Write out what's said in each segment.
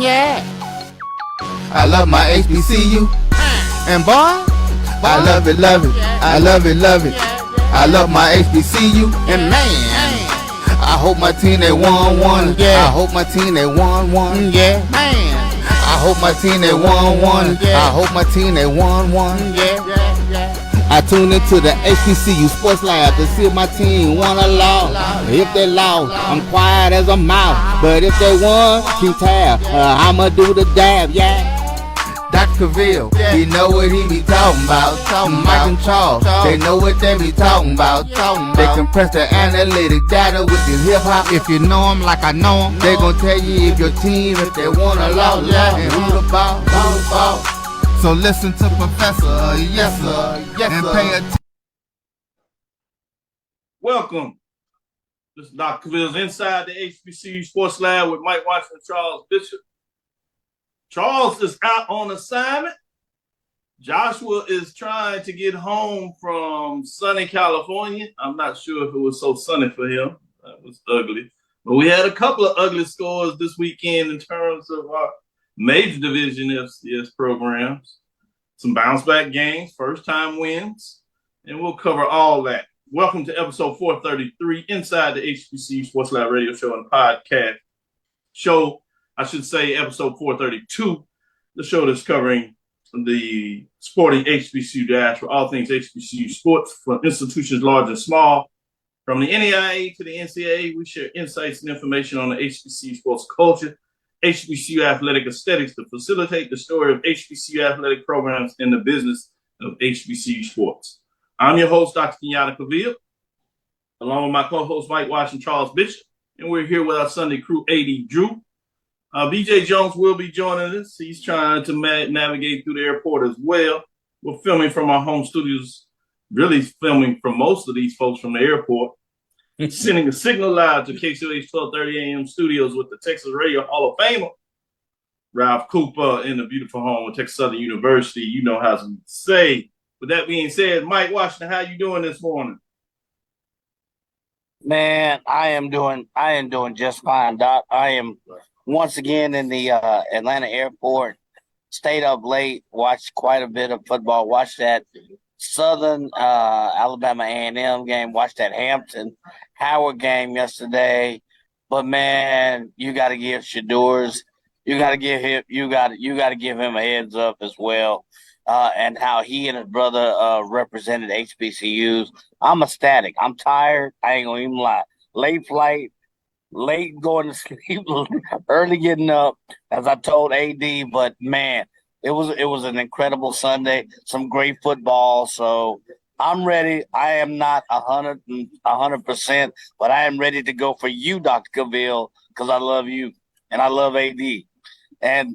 Yeah. I love my HBCU. And boy, I love it, love it. I love it, love it. I love my HBCU. And man, I hope my team they won. Yeah. I hope my team they won. Yeah. Man, I hope my team they won. I hope my team they won. Yeah. I tune into the HBCU Sports Lab to see if my team won or lost. If they lost, I'm quiet as a mouse. But if they won, keep tab. I'ma do the dab, yeah. Dr. Cavil, he know what he be talking about. Mike and Charles, they know what they be talking about. They compress the analytic data with the hip hop. If you know them like I know them, they gon' tell you if your team, if they won or lost, and who the ball. So listen to Professor, yes sir, and pay attention. Welcome. This is Dr. Cavil's Inside the HBCU Sports Lab with Mike Watson and Charles Bishop. Charles is out on assignment. Joshua is trying to get home from sunny California. I'm not sure if it was so sunny for him. That was ugly. But we had a couple of ugly scores this weekend in terms of our major division FCS programs, some bounce back games, first time wins, and we'll cover all that. Welcome to episode 433 inside the HBCU Sports Lab radio show and podcast show. I should say episode 432, the show that's covering the sporting HBCU dash for all things HBCU sports from institutions large and small. From the NAIA to the NCAA, we share insights and information on the HBCU sports culture, HBCU athletic aesthetics to facilitate the story of HBCU athletic programs in the business of HBCU sports. I'm your host, Dr. Kenyatta Cavil, along with my co-host, Mike Watson and Charles Bishop, and we're here with our Sunday crew, AD Drew. BJ Jones will be joining us. He's trying to navigate through the airport as well. We're filming from our home studios, really filming from most of these folks from the airport. Sending a signal live to KCOH 1230 AM studios with the Texas Radio Hall of Famer, Ralph Cooper, in the beautiful home of Texas Southern University. You know how to say. With that being said, Mike Washington, how you doing this morning? Man, I am doing just fine, Doc. I am once again in the Atlanta airport. Stayed up late, watched quite a bit of football. Watched that Southern Alabama A&M game. Watched that Hampton Howard game yesterday. But man, you got to give Shadur's. You got to give him a heads up as well. And how he and his brother represented HBCUs. I'm ecstatic. I'm tired. I ain't gonna even lie. Late flight, late going to sleep, early getting up, as I told AD. But man, it was an incredible Sunday. Some great football. So I'm ready. I am not 100%, but I am ready to go for you, Dr. Cavil, because I love you and I love AD. And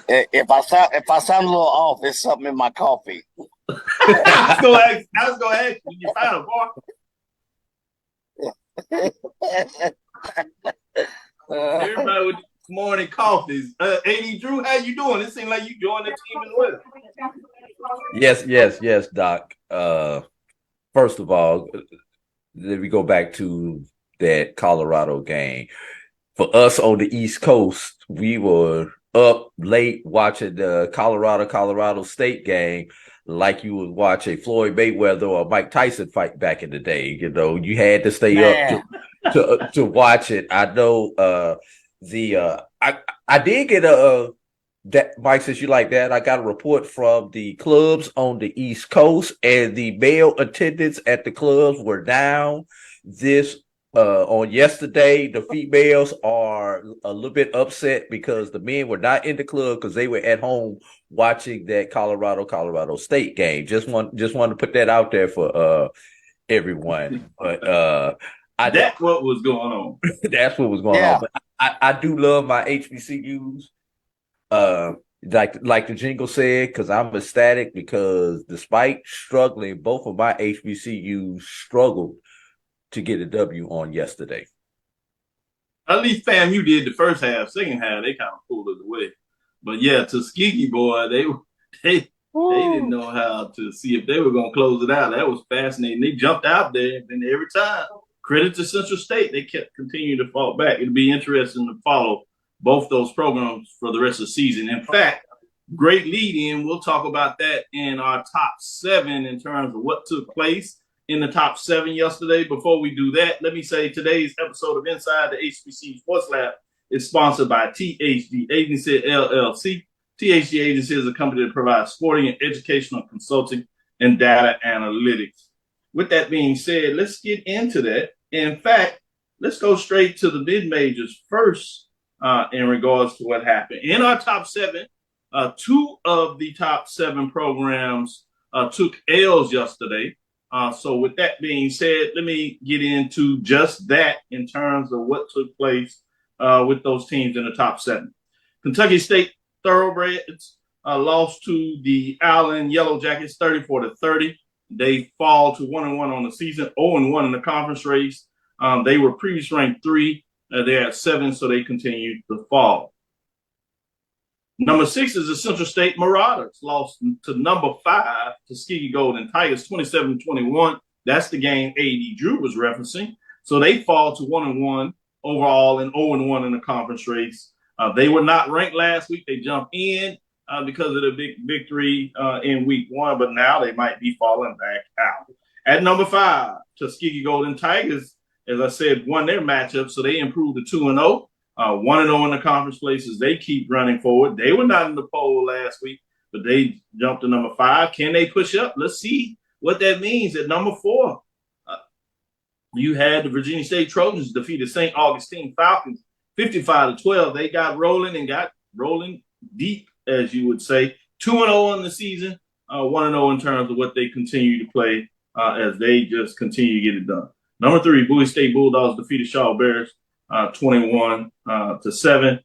if I sound a little off, there's something in my coffee. I was going to ask you, you found a bar? Everybody with morning coffees. AD Drew, how you doing? It seems like you joined the team as well. Yes, Doc. First of all, let me go back to that Colorado game. For us on the East Coast, we were up late watching the Colorado State game like you would watch a Floyd Mayweather or Mike Tyson fight back in the day. You know, you had to stay up to watch it. I know I did get that Mike, since you like that, I got a report from the clubs on the East Coast, and the male attendance at the clubs were down on yesterday. The females are a little bit upset because the men were not in the club because they were at home watching that Colorado State game. Just want to put that out there for everyone. But that's what was going on. That's what was going on. But I do love my HBCUs. Like the jingle said, because I'm ecstatic because despite struggling, both of my HBCUs struggled to get a W on yesterday. At least FAMU did the first half. Second half, they kind of pulled it away. But yeah, Tuskegee, boy, they didn't know how to see if they were going to close it out. That was fascinating. They jumped out there, and every time, credit to Central State, they kept continuing to fall back. It'll be interesting to follow both those programs for the rest of the season. In fact, great lead in. We'll talk about that in our top 7 in terms of what took place in the top 7 yesterday. Before we do that, let me say today's episode of Inside the HBCU Sports Lab is sponsored by THD Agency LLC. THD Agency is a company that provides sporting and educational consulting and data analytics. With that being said, let's get into that. In fact, let's go straight to the mid-majors first in regards to what happened. In our top 7, 2 of the top 7 programs took L's yesterday. So with that being said, let me get into just that in terms of what took place with those teams in the top 7. Kentucky State Thoroughbreds lost to the Allen Yellow Jackets 34-30. They fall to 1-1 on the season, 0-1 in the conference race. They were previously ranked 3. They're at 7, so they continued to fall. Number 6 is the Central State Marauders, lost to number 5, Tuskegee Golden Tigers, 27-21. That's the game A.D. Drew was referencing. So they fall to 1-1 overall and 0-1 in the conference race. They were not ranked last week. They jumped in because of the big victory in week 1, but now they might be falling back out. At number 5, Tuskegee Golden Tigers, as I said, won their matchup, so they improved to 2-0. 1-0 in the conference places. They keep running forward. They were not in the poll last week, but they jumped to number 5. Can they push up? Let's see what that means. At number 4, you had the Virginia State Trojans defeated St. Augustine Falcons 55-12. They got rolling deep, as you would say. 2-0 in the season, 1-0 in terms of what they continue to play as they just continue to get it done. Number 3, Bowie State Bulldogs defeated Shaw Bears 21-7.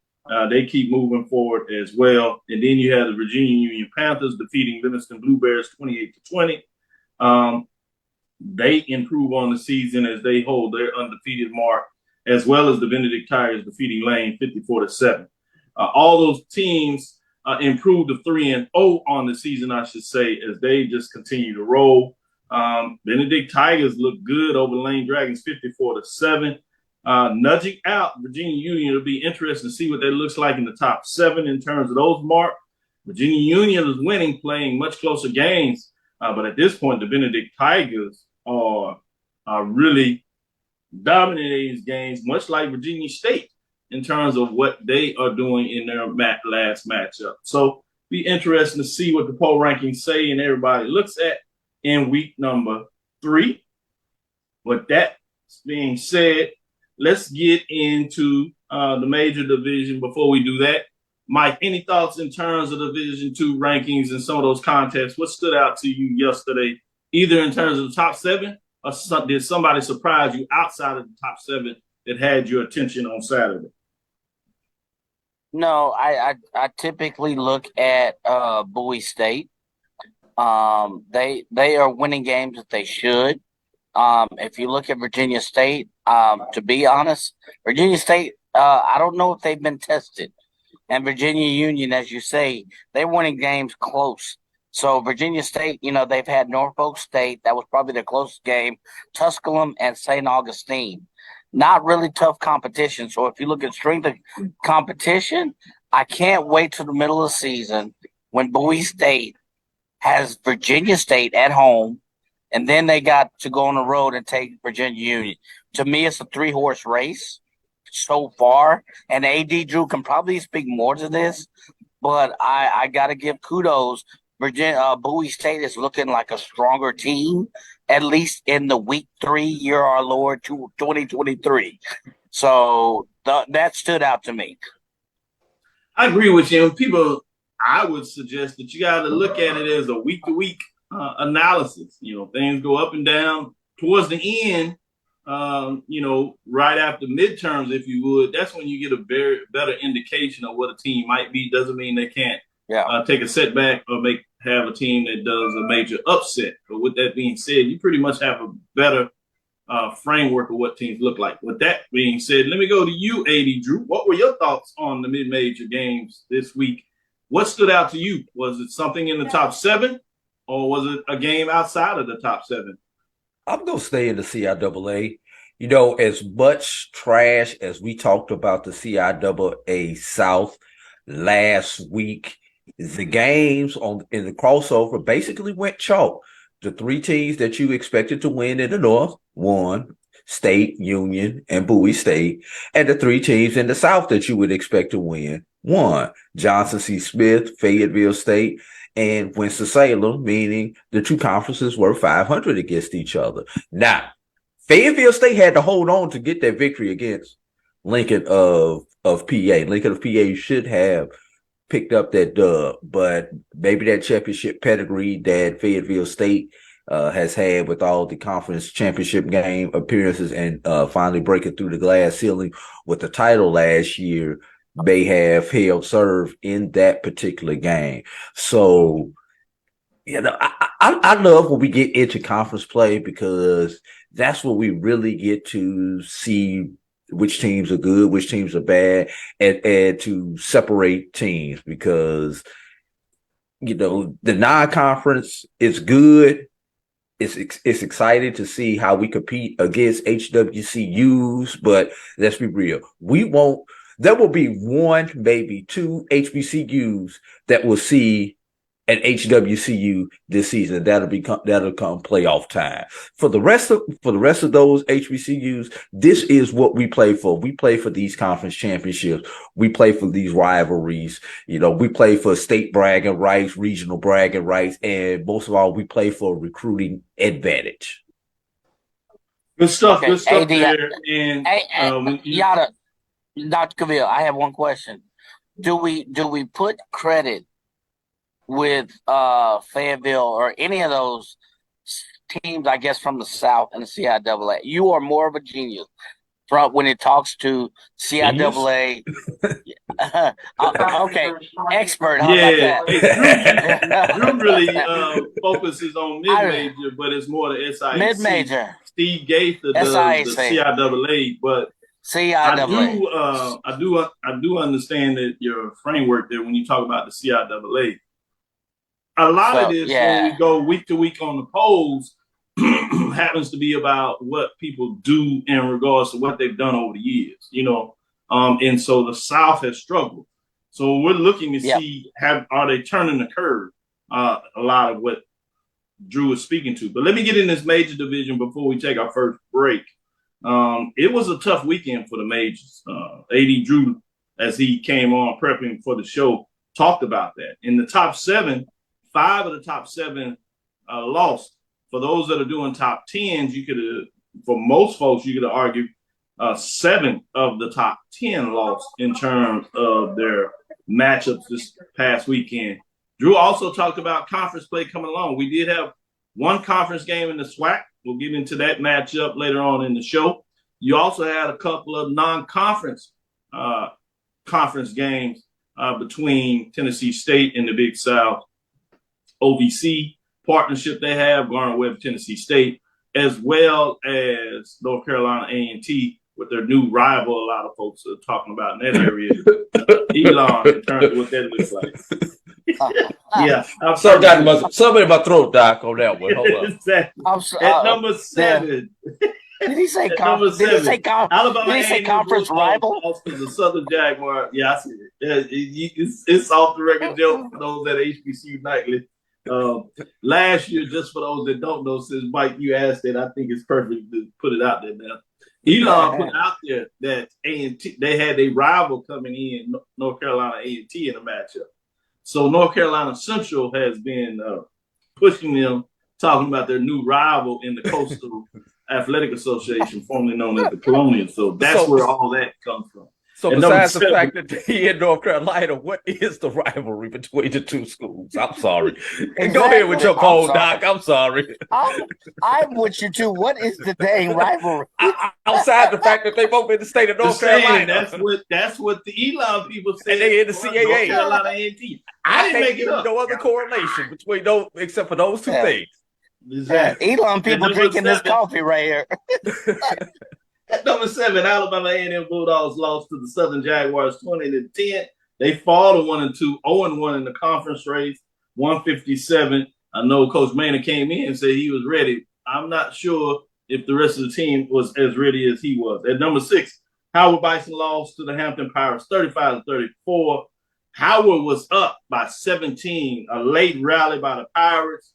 They keep moving forward as well. And then you have the Virginia Union Panthers defeating Livingston Blue Bears 28-20. They improve on the season as they hold their undefeated mark, as well as the Benedict Tigers defeating Lane 54-7. All those teams improved to 3-0 on the season, I should say, as they just continue to roll. Benedict Tigers look good over Lane Dragons 54-7. Nudging out Virginia Union. It'll be interesting to see what that looks like in the top 7 in terms of those marks. Virginia Union is winning, playing much closer games. But at this point, the Benedict Tigers are really dominating these games, much like Virginia State in terms of what they are doing in their last matchup. So be interesting to see what the poll rankings say and everybody looks at in week number 3. With that being said, let's get into the major division. Before we do that, Mike, any thoughts in terms of the Division II rankings and some of those contests? What stood out to you yesterday, either in terms of the top 7 or did somebody surprise you outside of the top 7 that had your attention on Saturday? No, I typically look at Bowie State. They are winning games that they should. If you look at Virginia State, to be honest, Virginia State, I don't know if they've been tested. And Virginia Union, as you say, they're winning games close. So Virginia State, they've had Norfolk State. That was probably their closest game. Tusculum and St. Augustine. Not really tough competition. So if you look at strength of competition, I can't wait till the middle of the season when Bowie State has Virginia State at home, and then they got to go on the road and take Virginia Union. To me, it's a 3-horse race so far, and A.D. Drew can probably speak more to this, but I got to give kudos. Bowie State is looking like a stronger team, at least in the week 3, year our Lord, 2023. So that stood out to me. I agree with you. People, I would suggest that you got to look at it as a week-to-week analysis. Things go up and down towards the end. Right after midterms, if you would, that's when you get a very better indication of what a team might be. Doesn't mean they can't take a setback or have a team that does a major upset. But with that being said, you pretty much have a better framework of what teams look like. With that being said, let me go to you, A.D. Drew. What were your thoughts on the mid-major games this week? What stood out to you? Was it something in the top 7, or was it a game outside of the top 7? I'm going to stay in the CIAA. As much trash as we talked about the CIAA South last week, the games in the crossover basically went chalk. The three teams that you expected to win in the North won: State, Union, and Bowie State. And the three teams in the South that you would expect to win won: Johnson C. Smith, Fayetteville State, and Winston-Salem, meaning the two conferences were 500 against each other. Now, Fayetteville State had to hold on to get that victory against Lincoln of PA. Lincoln of PA should have picked up that dub, but maybe that championship pedigree that Fayetteville State has had with all the conference championship game appearances and finally breaking through the glass ceiling with the title last year may have held serve in that particular game. So, I love when we get into conference play because that's where we really get to see which teams are good, which teams are bad, and to separate teams because, the non-conference is good. It's exciting to see how we compete against HWCUs, but let's be real. There will be one, maybe two HBCUs that will see an HWCU this season. That'll come playoff time. For the rest of those HBCUs, this is what we play for. We play for these conference championships. We play for these rivalries. We play for state bragging rights, regional bragging rights, and most of all, we play for recruiting advantage. Good stuff. Okay. Good stuff Hey, there. And Kenyatta, Dr. Cavil, I have one question. Do we put credit with Fayetteville or any of those teams, I guess, from the South and the CIAA? You are more of a genius when it talks to CIAA. Okay, expert. How about that? Drew really focuses on mid-major, but it's more the SIAC. Mid-major. Steve Gaither does the CIAA, but CIAA. I do understand that your framework there when you talk about the CIAA. A lot of this, when we go week to week on the polls, happens to be about what people do in regards to what they've done over the years, and so the South has struggled. So we're looking to see are they turning the curve? A lot of what Drew is speaking to. But let me get in this major division before we take our first break. It was a tough weekend for the majors. AD Drew, as he came on prepping for the show, talked about that. In the top 7, 5 of the top 7 lost. For those that are doing top 10s, for most folks, you could argue 7 of the top 10 lost in terms of their matchups this past weekend. Drew also talked about conference play coming along. We did have one conference game in the SWAC. We'll get into that matchup later on in the show. You also had a couple of non-conference conference games between Tennessee State and the Big South. OVC partnership they have, Garner-Webb, Tennessee State, as well as North Carolina A&T with their new rival. A lot of folks are talking about in that area, Elon, in terms of what that looks like. Yeah, somebody in my throat, Doc, on that one. Hold on. Exactly. At number 7. Did he say conference? Did he say conference rival? Also, the Southern Jaguar. Yeah, I see it. It's off the record joke for those at HBCU Nightly. Last year, just for those that don't know, since Mike, you asked it, I think it's perfect to put it out there now. Elon put out there that A&T, they had a rival coming in, North Carolina A&T, in a matchup. So North Carolina Central has been pushing them, talking about their new rival in the Coastal Athletic Association, formerly known as the Colonial. So that's where all that comes from. So besides the fact that they're in North Carolina, what is the rivalry between the two schools? I'm sorry. Exactly. Go ahead with your poll, Doc. I'm sorry. I'm with you too. What is the dang rivalry? Outside the fact that they both in the state of North Carolina. That's what the Elon people say. And they in the CAA. North Carolina A&T. I didn't make it up. No other correlation between those except for those two things. Exactly. Elon people drinking this coffee right here. At number 7, Alabama A&M Bulldogs lost to the Southern Jaguars 20-10. They fall to 1-2, 0-1 in the conference race, 157. I know Coach Manning came in and said he was ready. I'm not sure if the rest of the team was as ready as he was. At number 6, Howard Bison lost to the Hampton Pirates 35-34. Howard was up by 17. A late rally by the Pirates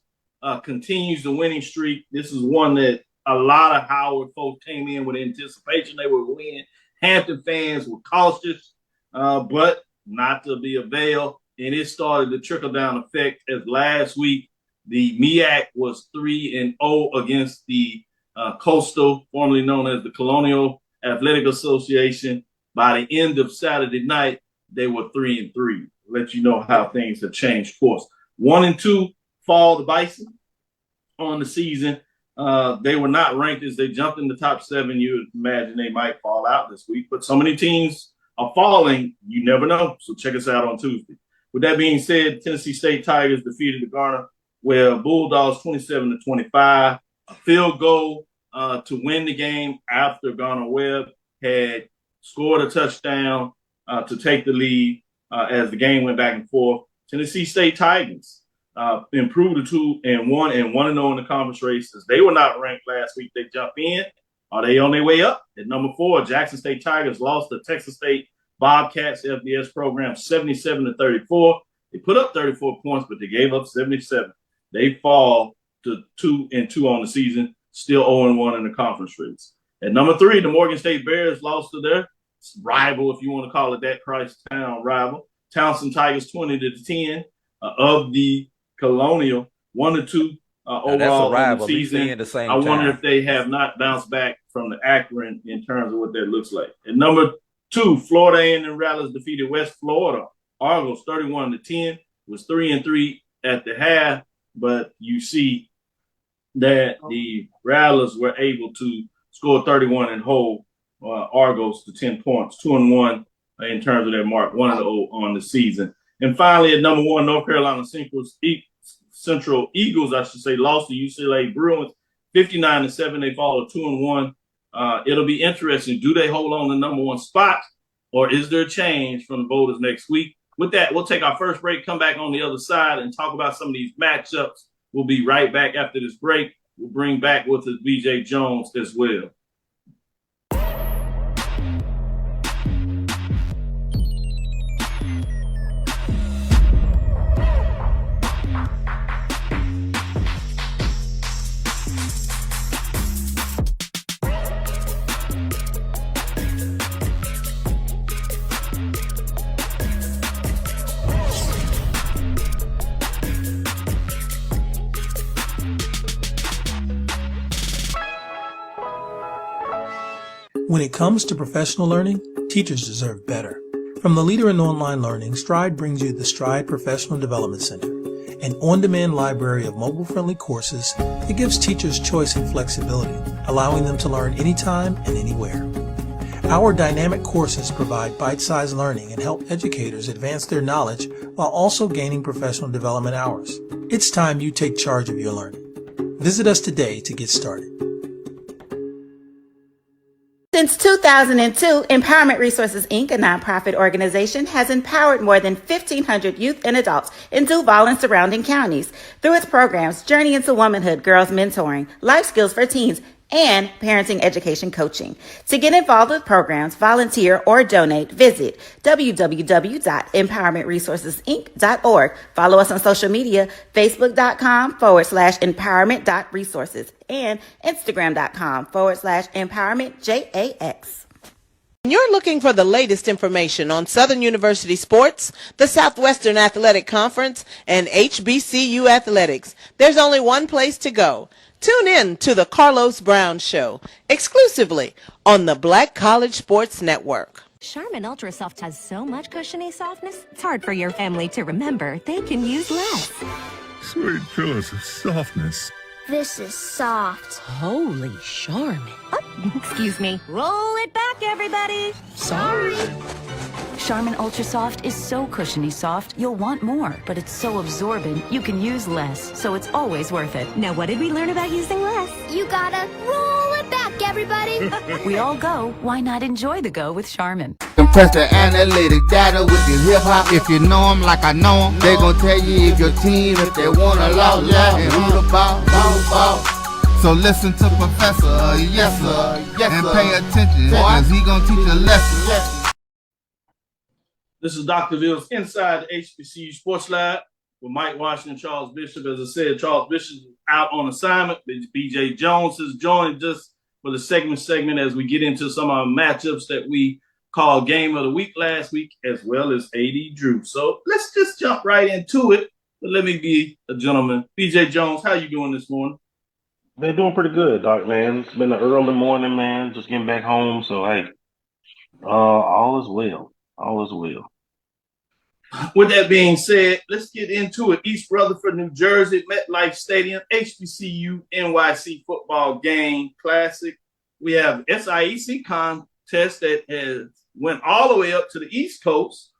continues the winning streak. This is one that a lot of Howard folks came in with anticipation they would win. Hampton fans were cautious, but not to be availed. And it started the trickle-down effect as last week the MEAC was 3-0 against the Coastal, formerly known as the Colonial Athletic Association. By the end of Saturday night, they were 3-3. Let you know how things have changed course. 1-2 fall the Bison on the season. They were not ranked as they jumped in the top 7. You would imagine they might fall out this week, but so many teams are falling, you never know. So check us out on Tuesday. With that being said, Tennessee State Tigers defeated the Garner Bulldogs 27-25. A field goal to win the game after Garner Webb had scored a touchdown to take the lead as the game went back and forth. Tennessee State Tigers improved to 2-1 and 1-0 in the conference races. They were not ranked last week. They jump in. Are they on their way up? At number 4, Jackson State Tigers lost to Texas State Bobcats FBS program 77-34. They put up 34 points, but they gave up 77. They fall to 2-2 on the season, still 0-1 in the conference race. At number 3, the Morgan State Bears lost to their rival, if you want to call it that, Christown rival. Townsend Tigers 20-10 of the Colonial, 1-2 overall in the season. I wonder if they have not bounced back from the Akron in terms of what that looks like. At number 2, Florida A&M Rattlers defeated West Florida Argos 31-10. Was 3-3 at the half, but you see that the Rattlers were able to score 31 and hold Argos to 10 points, 2-1 in terms of their mark, 1-0 on the season. And finally, at number 1, North Carolina Central Eagles, lost to UCLA Bruins 59-7. They fall to 2-1. It'll be interesting. Do they hold on to number 1 spot, or is there a change from the voters next week? With that, we'll take our first break, come back on the other side, and talk about some of these matchups. We'll be right back after this break. We'll bring back with us BJ Jones as well. When it comes to professional learning, teachers deserve better. From the leader in online learning, Stride brings you the Stride Professional Development Center, an on-demand library of mobile-friendly courses that gives teachers choice and flexibility, allowing them to learn anytime and anywhere. Our dynamic courses provide bite-sized learning and help educators advance their knowledge while also gaining professional development hours. It's time you take charge of your learning. Visit us today to get started. Since 2002, Empowerment Resources, Inc., a nonprofit organization, has empowered more than 1,500 youth and adults in Duval and surrounding counties through its programs Journey into Womanhood, Girls Mentoring, Life Skills for Teens, and Parenting Education Coaching. To get involved with programs, volunteer, or donate, visit www.empowermentresourcesinc.org. Follow us on social media, facebook.com/empowerment.resources and instagram.com/empowermentJAX. You're looking for the latest information on Southern University sports, the Southwestern Athletic Conference, and HBCU athletics. There's only one place to go. Tune in to the Carlos Brown Show, exclusively on the Black College Sports Network. Charmin Ultra Soft has so much cushiony softness, it's hard for your family to remember they can use less. Sweet pillows of softness. This is soft. Holy Charmin. Oh, excuse me. Roll it back, everybody. Sorry. Charmin Ultra Soft is so cushiony soft, you'll want more, but it's so absorbent, you can use less, so it's always worth it. Now, what did we learn about using less? You gotta roll it back, everybody. We all go. Why not enjoy the go with Charmin? Compress the analytic data with your hip-hop. If you know them like I know them, they gon' tell you if your team, if they wanna lose, and who the ball. So listen to Professor, yes sir, and pay attention, cause he gonna teach a lesson. This is Dr. Ville's Inside the HBCU Sports Lab with Mike Washington, Charles Bishop. As I said, Charles Bishop is out on assignment. BJ Jones has joined us for the segment as we get into some of our matchups that we called Game of the Week last week, as well as AD Drew. So let's just jump right into it. But let me be a gentleman. BJ Jones, how you doing this morning? Been doing pretty good, Doc, man. It's been an early morning, man. Just getting back home. So, hey, all is well. All is well. With that being said, let's get into it. East Rutherford, New Jersey, MetLife Stadium, HBCU NYC football game classic. We have SIAC contest that has went all the way up to the East Coast.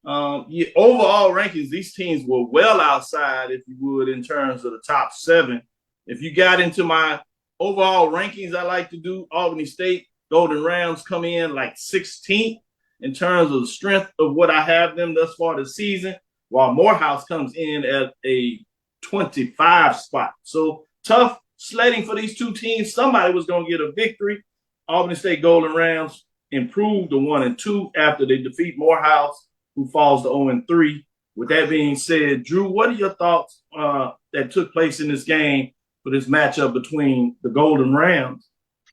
Overall rankings, these teams were well outside, if you would, in terms of the top 7. If you got into my overall rankings, I like to do Albany State Golden Rams come in like 16th in terms of the strength of what I have them thus far this season, while Morehouse comes in at a 25 spot. So tough sledding for these two teams. Somebody was going to get a victory. Albany State Golden Rams improved to 1-2 after they defeat Morehouse, who falls to 0-3. With that being said, Drew, what are your thoughts that took place in this game for this matchup between the Golden Rams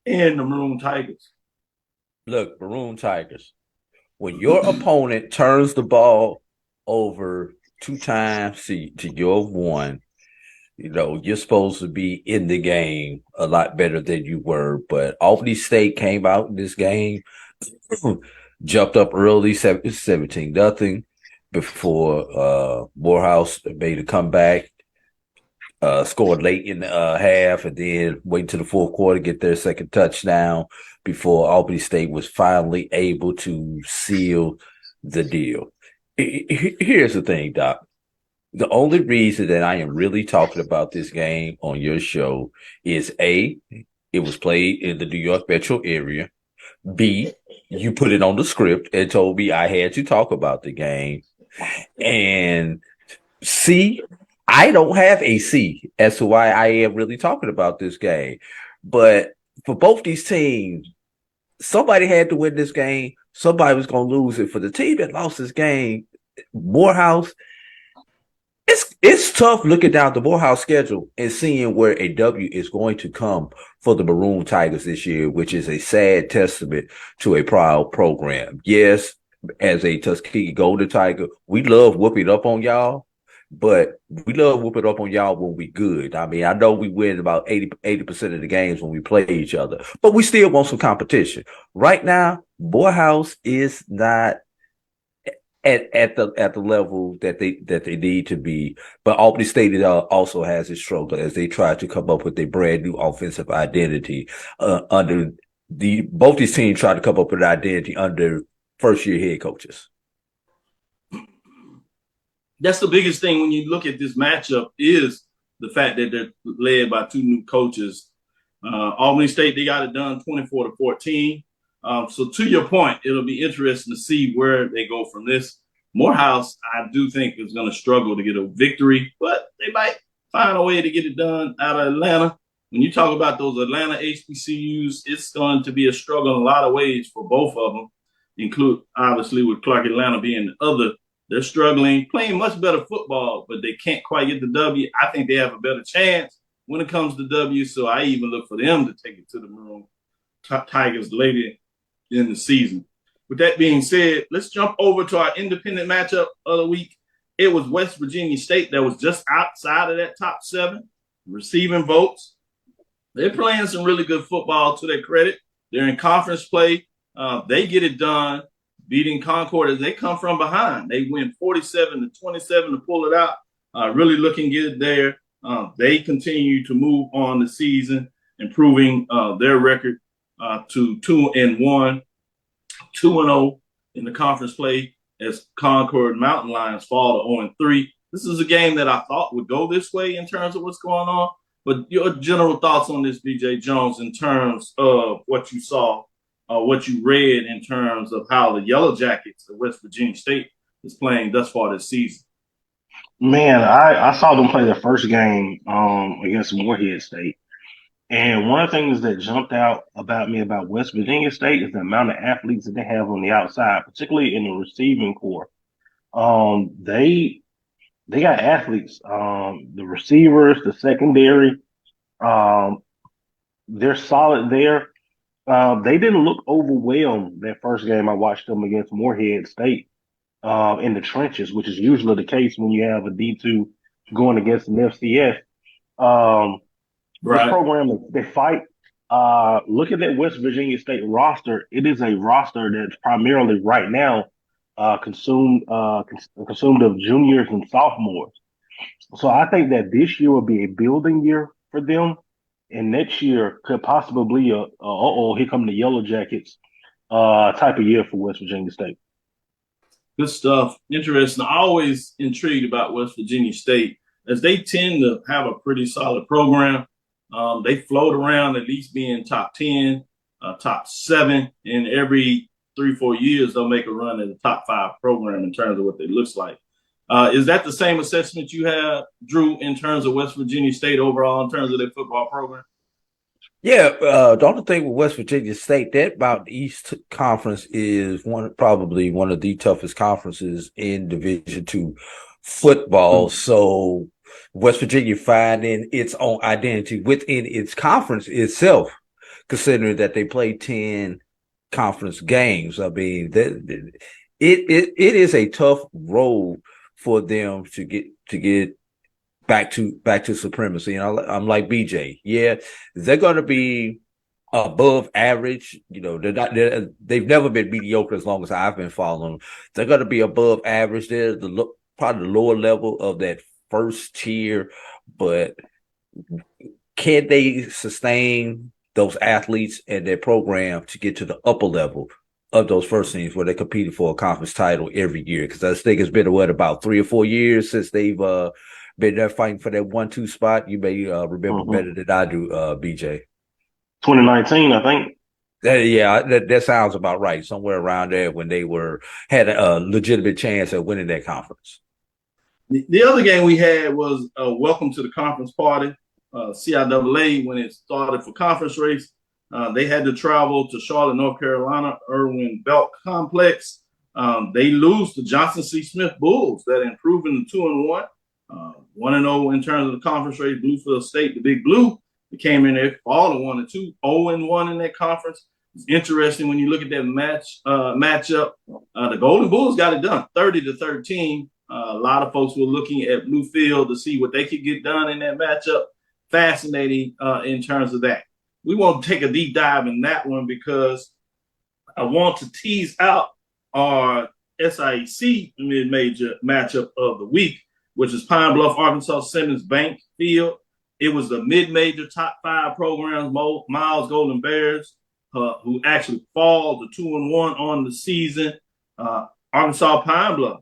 and the Maroon Tigers? Look, Maroon Tigers, when your opponent turns the ball over 2 times to your 1, you're supposed to be in the game a lot better than you were. But Albany State came out in this game, jumped up early, 17-0, before Morehouse made a comeback. Scored late in the half, and then wait until the fourth quarter, get their second touchdown before Albany State was finally able to seal the deal. Here's the thing, Doc. The only reason that I am really talking about this game on your show is A, it was played in the New York metro area. B, you put it on the script and told me I had to talk about the game. And C, I don't have a C as to why I am really talking about this game. But for both these teams, somebody had to win this game. Somebody was going to lose it. For the team that lost this game, Morehouse, it's tough looking down the Morehouse schedule and seeing where a W is going to come for the Maroon Tigers this year, which is a sad testament to a proud program. Yes, as a Tuskegee Golden Tiger, we love whooping up on y'all. But we love whooping up on y'all when we good. I mean, I know we win about 80% of the games when we play each other, but we still want some competition. Right now, Morehouse is not at the level that they need to be. But Albany State also has its struggle as they try to come up with a brand new offensive identity under both these teams try to come up with an identity under first year head coaches. That's the biggest thing when you look at this matchup is the fact that they're led by 2 new coaches. Albany State, they got it done 24-14. So to your point, it'll be interesting to see where they go from this. Morehouse, I do think, is going to struggle to get a victory, but they might find a way to get it done out of Atlanta. When you talk about those Atlanta HBCUs, it's going to be a struggle in a lot of ways for both of them, include obviously with Clark Atlanta being the other. They're struggling, playing much better football, but they can't quite get the W. I think they have a better chance when it comes to W, so I even look for them to take it to the Maroon Tigers later in the season. With that being said, let's jump over to our independent matchup of the week. It was West Virginia State that was just outside of that top 7, receiving votes. They're playing some really good football to their credit. They're in conference play. They get it done, beating Concord as they come from behind. They win 47-27 to pull it out. Really looking good there. They continue to move on the season, improving their record to 2-1, 2-0 in the conference play as Concord Mountain Lions fall to 0-3. This is a game that I thought would go this way in terms of what's going on. But your general thoughts on this, BJ Jones, in terms of what you saw, what you read in terms of how the Yellow Jackets of West Virginia State is playing thus far this season? Man, I saw them play their first game against Morehead State. And one of the things that jumped out about me about West Virginia State is the amount of athletes that they have on the outside, particularly in the receiving core. They got athletes. The receivers, the secondary, they're solid there. They didn't look overwhelmed that first game I watched them against Morehead State in the trenches, which is usually the case when you have a D2 going against an FCS. This program, they fight. Look at that West Virginia State roster. It is a roster that's primarily right now consumed of juniors and sophomores. So I think that this year will be a building year for them, and next year could possibly be here come the Yellow Jackets type of year for West Virginia State. Good stuff. Interesting. Always intrigued about West Virginia State, as they tend to have a pretty solid program. They float around at least being top 10, top 7, and every 3-4 years they'll make a run at the top 5 program in terms of what they looks like. Is that the same assessment you have, Drew, in terms of West Virginia State overall in terms of their football program? Yeah, the only thing with West Virginia State, that about the East Conference is probably one of the toughest conferences in Division II football. Mm-hmm. So West Virginia finding its own identity within its conference itself, considering that they play 10 conference games. I mean, it is a tough road for them to get back to supremacy. And I'm like BJ. Yeah, they're going to be above average. You know, they've never been mediocre as long as I've been following them. They're going to be above average. They're probably the lower level of that first tier, but can they sustain those athletes and their program to get to the upper level of those first teams where they're competing for a conference title every year? Because I think it's been about 3 or 4 years since they've been there fighting for that 1-2 spot. You may remember better than I do, BJ. 2019, I think. That sounds about right. Somewhere around there when they had a legitimate chance at winning that conference. The other game we had was Welcome to the Conference Party, CIAA, when it started for conference race. They had to travel to Charlotte, North Carolina, Irwin Belk Complex. They lose to Johnson C. Smith Bulls that improved to 2-1, 1-0 in terms of the conference race. Bluefield State, the Big Blue, they came in there all 1-2, 0-1 in that conference. It's interesting when you look at that matchup. The Golden Bulls got it done, 30-13. A lot of folks were looking at Bluefield to see what they could get done in that matchup. Fascinating in terms of that. We won't take a deep dive in that one because I want to tease out our SIAC mid-major matchup of the week, which is Pine Bluff, Arkansas, Simmons Bank Field. It was the mid-major top 5 programs, Miles Golden Bears, who actually fall to 2-1 on the season. Arkansas Pine Bluff,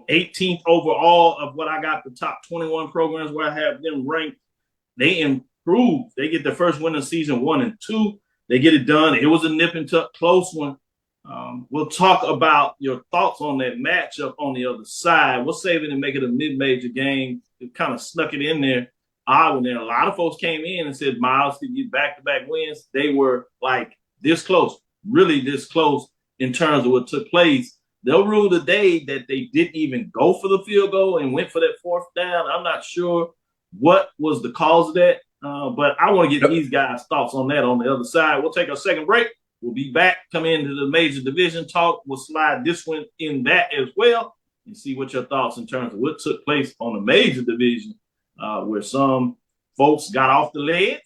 18th overall of what I got, the top 21 programs where I have them ranked. They improved. They get their first win of the season, 1-2. They get it done. It was a nip and tuck close one. We'll talk about your thoughts on that matchup on the other side. We'll save it and make it a mid-major game. It kind of snuck it in there. A lot of folks came in and said Miles could get back-to-back wins. They were like this close, really this close in terms of what took place. They'll rule today that they didn't even go for the field goal and went for that 4th down. I'm not sure what was the cause of that, but I want to get these guys' thoughts on that on the other side. We'll take a second break. We'll be back, come into the major division talk. We'll slide this one in that as well and see what your thoughts in terms of what took place on the major division, where some folks got off the ledge.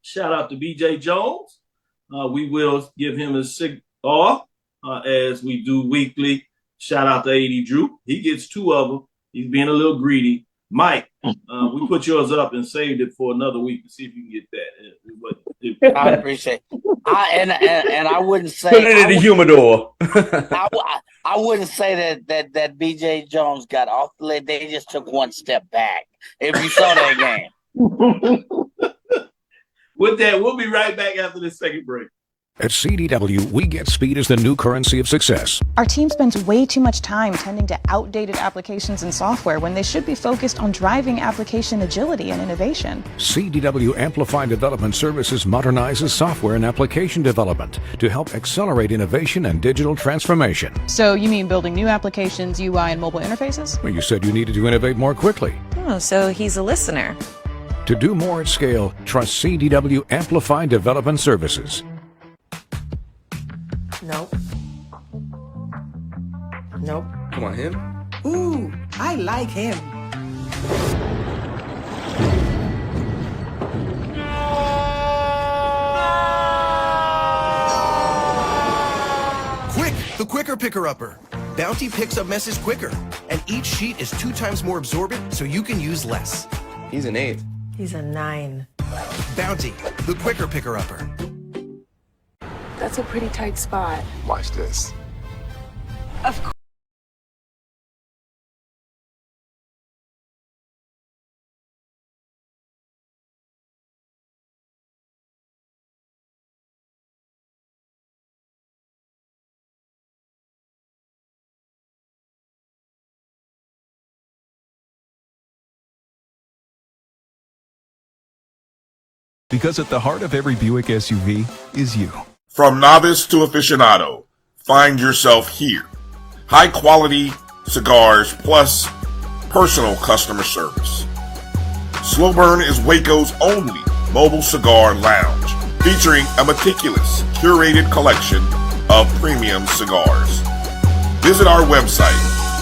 Shout out to BJ Jones. We will give him a cigar as we do weekly. Shout out to AD Drew. He gets 2 of them. He's being a little greedy. Mike, we put yours up and saved it for another week to see if you can get that. I appreciate it. And I wouldn't say put it in the humidor. I wouldn't say that BJ Jones got off the lid. They just took one step back. If you saw that game. With that, we'll be right back after this second break. At CDW, we get speed as the new currency of success. Our team spends way too much time tending to outdated applications and software when they should be focused on driving application agility and innovation. CDW Amplified Development Services modernizes software and application development to help accelerate innovation and digital transformation. So you mean building new applications, UI, and mobile interfaces? Well, you said you needed to innovate more quickly. Oh, so he's a listener. To do more at scale, trust CDW Amplified Development Services. Nope. Nope. Come on, him? Ooh, I like him. Quick, the quicker picker-upper. Bounty picks up messes quicker, and each sheet is 2 times more absorbent, so you can use less. He's an 8. He's a 9. Bounty, the quicker picker-upper. That's a pretty tight spot. Watch this. Of course. Because at the heart of every Buick SUV is you. From novice to aficionado, find yourself here. High quality cigars plus personal customer service. Slow Burn is Waco's only mobile cigar lounge, featuring a meticulous, curated collection of premium cigars. Visit our website,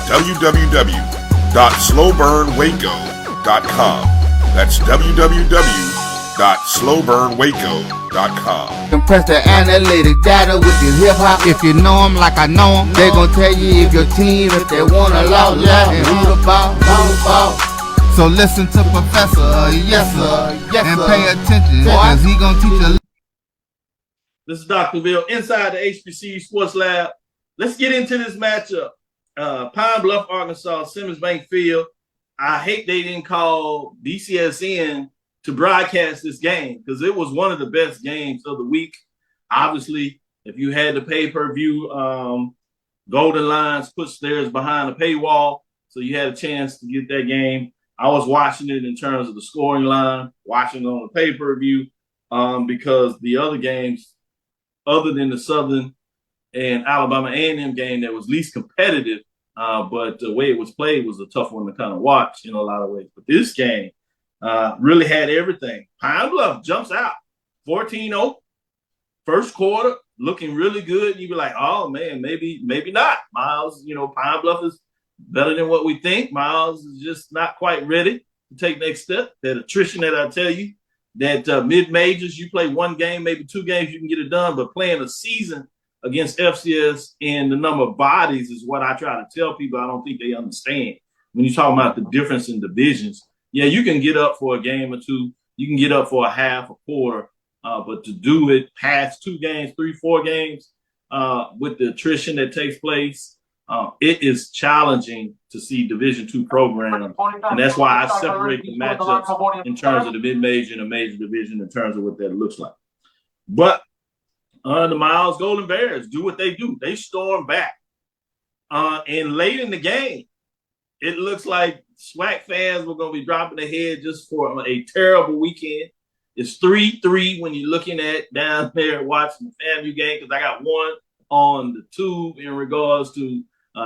www.slowburnwaco.com. That's www.slowburnwaco.com. Compress the analytic data with your hip hop. If you know them like I know them, they gon' tell you if your team, if they wanna law, and who the ball. So listen to Professor, yes sir, and pay attention, cause he gon' teach you. This is Dr. Cavil inside the HBCU Sports Lab. Let's get into this matchup. Pine Bluff, Arkansas, Simmons Bank Field. I hate they didn't call BCSN to broadcast this game because it was one of the best games of the week. Obviously, if you had the pay-per-view, Golden Lines puts theirs behind a paywall, so you had a chance to get that game. I was watching it in terms of the scoring line, watching it on the pay-per-view, because the other games, other than the Southern and Alabama A&M game that was least competitive, but the way it was played was a tough one to kind of watch in a lot of ways. But this game really had everything. Pine Bluff jumps out 14-0. First quarter, looking really good. You'd be like, oh, man, maybe not. Miles, Pine Bluff is better than what we think. Miles is just not quite ready to take next step. That attrition that I tell you, that mid-majors, you play one game, maybe 2 games, you can get it done. But playing a season against FCS and the number of bodies is what I try to tell people. I don't think they understand. When you talk about the difference in divisions, yeah, you can get up for a game or 2. You can get up for a half, a quarter. But to do it past 2 games, 3, 4 games, with the attrition that takes place, it is challenging to see Division II programs. And that's why I separate the matchups in terms of the mid-major and the major division in terms of what that looks like. But the Miles Golden Bears do what they do. They storm back. And late in the game, it looks like SWAC fans were going to be dropping their head just for a terrible weekend. It's 3-3 when you're looking at down there watching the FAMU game, because I got one on the tube in regards to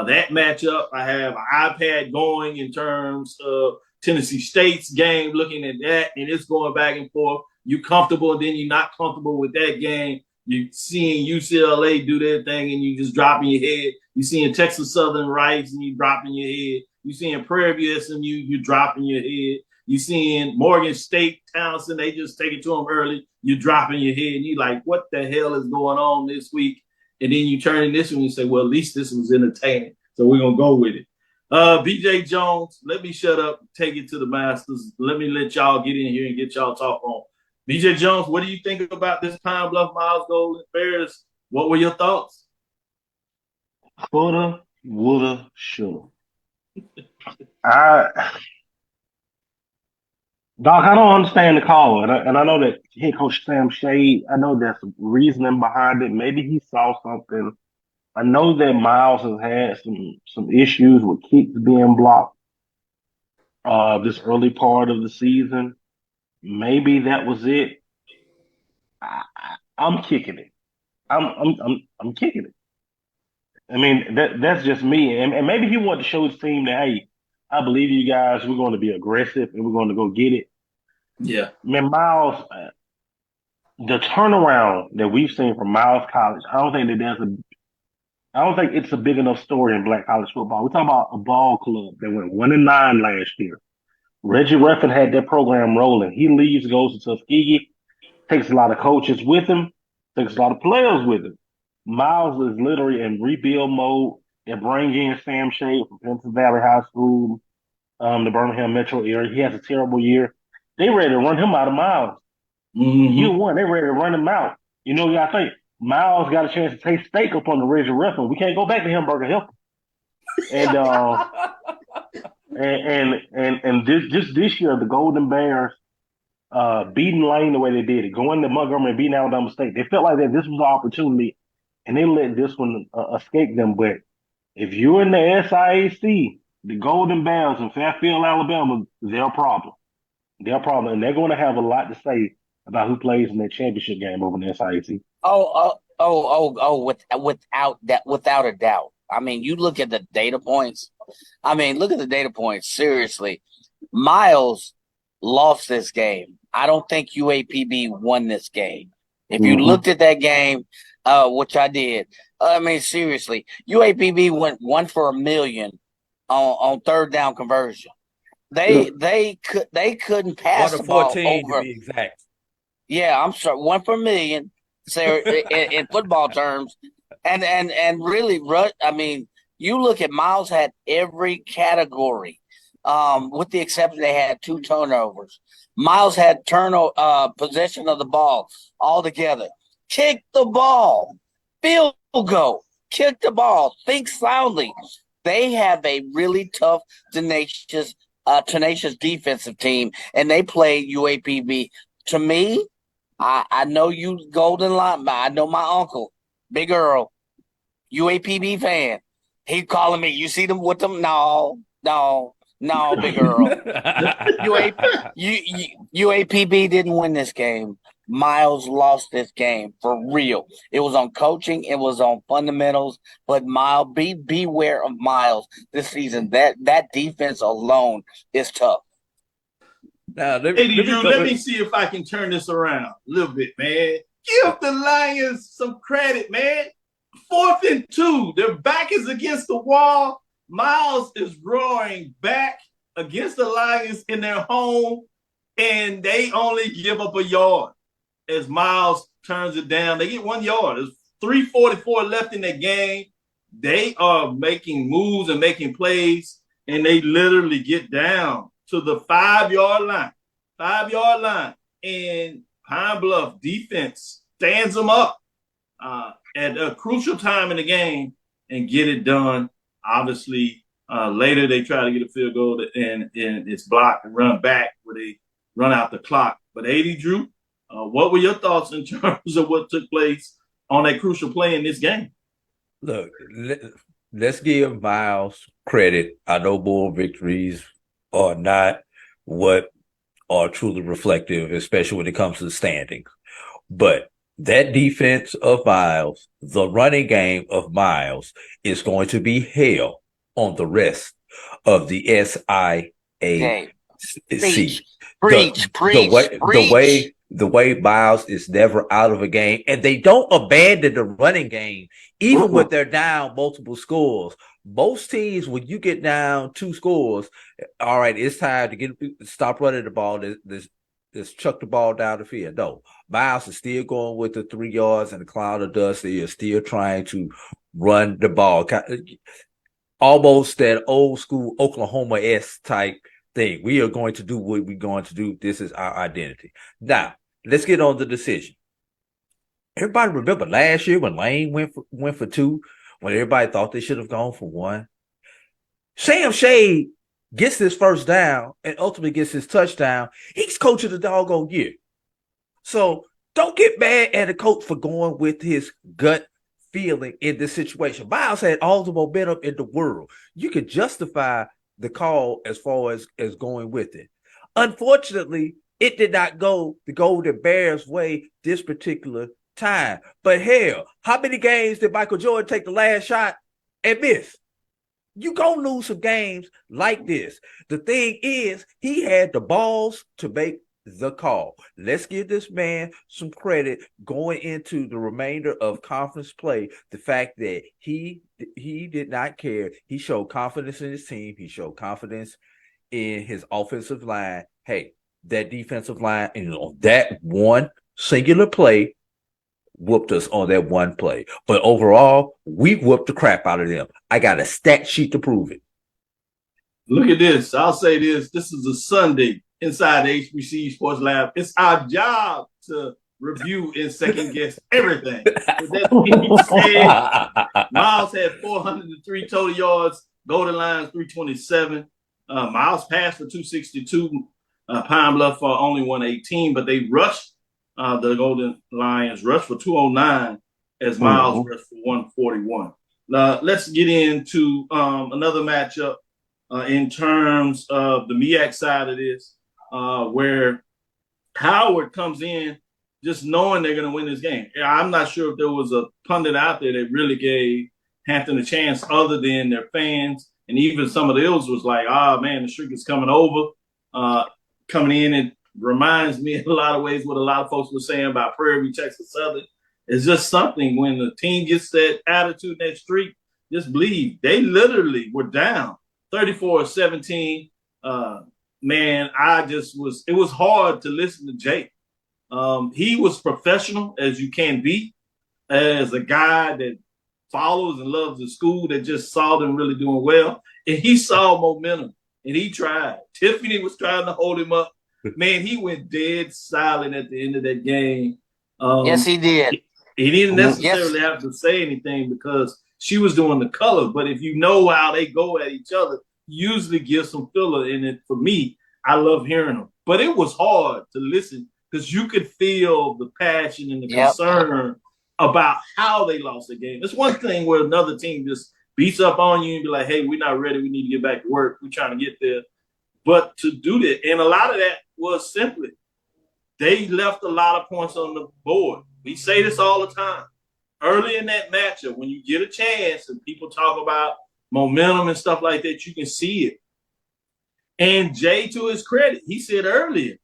that matchup. I have an iPad going in terms of Tennessee State's game, looking at that, and it's going back and forth. You're comfortable, and then you're not comfortable with that game. You're seeing UCLA do their thing, and you just dropping your head. You're seeing Texas Southern Rice, and you dropping your head. You're seeing Prairie View SMU, you're dropping your head. You're seeing Morgan State, Townsend, they just take it to them early. You're dropping your head, and you're like, what the hell is going on this week? And then you turn in this one and say, well, at least this was entertaining, so we're going to go with it. BJ Jones, let me shut up, take it to the Masters. Let me let y'all get in here and get y'all talk on. BJ Jones, what do you think about this Pine Bluff Miles Golden Bears? What were your thoughts? Coulda, woulda, shoulda. Doc, I don't understand the call, and I know that head coach Sam Shade. I know there's some reasoning behind it. Maybe he saw something. I know that Miles has had some issues with kicks being blocked this early part of the season. Maybe that was it. I'm kicking it. I'm kicking it. I mean that's just me, and maybe he wanted to show his team that hey, I believe you guys. We're going to be aggressive and we're going to go get it. Yeah. Man, Miles, the turnaround that we've seen from Miles College, I don't think it's a big enough story in Black college football. We're talking about a ball club that went 1-9 last year. Reggie Ruffin had that program rolling. He leaves, goes to Tuskegee, takes a lot of coaches with him, takes a lot of players with him. Miles is literally in rebuild mode. They bring in Sam Shade from Pennsylvania Valley High School, the Birmingham metro area. He has a terrible year. They ready to run him out of Miles. Year one, they ready to run him out. You know, you got to think, Miles got a chance to taste steak up on the Reggie Ruffin. We can't go back to Hamburger Hill. And this year, the Golden Bears beating Lane the way they did it, going to Montgomery and beating Alabama State. They felt like that this was an opportunity, and they let this one escape them. But if you're in the SIAC, the Golden Bears in Fairfield, Alabama, they're a problem. They're a problem, and they're going to have a lot to say about who plays in that championship game over in the SIAC. Without a doubt. I mean, you look at the data points. Seriously, Miles lost this game. I don't think UAPB won this game. If you looked at that game, which I did, I mean, seriously, UAPB went 1 for $1 million on third down conversion. They couldn't pass 1 the to ball 14 over. to be exact. Yeah, I'm sorry, 1 for $1 million. So in football terms, and really, I mean, you look at Miles had every category, with the exception they had 2 turnovers. Miles had possession of the ball altogether. Kick the ball, field goal, kick the ball, think soundly. They have a really tough, tenacious defensive team, and they play UAPB. To me, I know you Golden Line, I know my uncle, Big Earl, UAPB fan. He calling me. You see them with them? No, Big Earl. UAPB didn't win this game. Miles lost this game for real. It was on coaching. It was on fundamentals. But Miles, beware of Miles this season. That defense alone is tough. Now, let me see if I can turn this around a little bit, man. Give the Lions some credit, man. 4th and 2. Their back is against the wall. Miles is roaring back against the Lions in their home, and they only give up a yard as Miles turns it down. They get 1 yard. There's 3:44 left in the game. They are making moves and making plays, and they literally get down to the 5-yard line. 5-yard line. And Pine Bluff defense stands them up at a crucial time in the game and get it done. Obviously, later they try to get a field goal and it's blocked and run back where they run out the clock. But AD Drew, what were your thoughts in terms of what took place on that crucial play in this game? Look, let's give Miles credit. I know bowl victories are not what are truly reflective, especially when it comes to the standings. But that defense of Miles, the running game of Miles, is going to be hell on the rest of the SIAC. The way Miles is never out of a game, and they don't abandon the running game, even when they're down multiple scores. Most teams, when you get down 2 scores, all right, it's time to stop running the ball. Let's chuck the ball down the field. No, Miles is still going with the 3 yards and a cloud of dust. They are still trying to run the ball. Almost that old school Oklahoma-esque type thing. We are going to do what we're going to do. This is our identity. Now, let's get on the decision. Everybody remember last year when Lane went for 2, when everybody thought they should have gone for 1? Sam Shade gets his first down, and ultimately gets his touchdown, he's coaching the doggone year. So don't get mad at a coach for going with his gut feeling in this situation. Miles had all the momentum in the world. You could justify the call as far as going with it. Unfortunately, it did not go the Golden Bears' way this particular time. But hell, how many games did Michael Jordan take the last shot and miss? You gonna lose some games like this. The thing is, he had the balls to make the call. Let's give this man some credit going into the remainder of conference play. The fact that he did not care. He showed confidence in his team. He showed confidence in his offensive line. Hey, that defensive line, and on that one singular play, whooped us on that one play. But overall, we whooped the crap out of them. I got a stat sheet to prove it. Look at this. I'll say this. This is a Sunday inside the HBCU Sports Lab. It's our job to review and second guess everything. That being said, Miles had 403 total yards, Golden Lions 327. Miles passed for 262. Pine Bluff for only 118, but they rushed the Golden Lions rushed for 209 as Miles rushed for 141. Let's get into another matchup in terms of the MEAC side of this, where Howard comes in just knowing they're going to win this game. I'm not sure if there was a pundit out there that really gave Hampton a chance other than their fans. And even some of the others was like, man, the streak is coming over. Coming in, it reminds me in a lot of ways what a lot of folks were saying about Prairie, Texas Southern. It's just something when the team gets that attitude, that streak, just believe. They literally were down 34-17. Man, it was hard to listen to Jake. He was professional as you can be, as a guy that follows and loves the school, that just saw them really doing well. And he saw momentum, and he tried. Tiffany was trying to hold him up. Man, he went dead silent at the end of that game. Yes, he did. He didn't necessarily have to say anything because she was doing the color. But if you know how they go at each other, usually give some filler in it. For me, I love hearing them. But it was hard to listen because you could feel the passion and the concern about how they lost the game. It's one thing where another team just beats up on you and be like, hey, we're not ready. We need to get back to work. We're trying to get there. But to do that, and a lot of that was simply they left a lot of points on the board. We say this all the time. Early in that matchup, when you get a chance and people talk about momentum and stuff like that, you can see it. And Jay, to his credit, he said earlier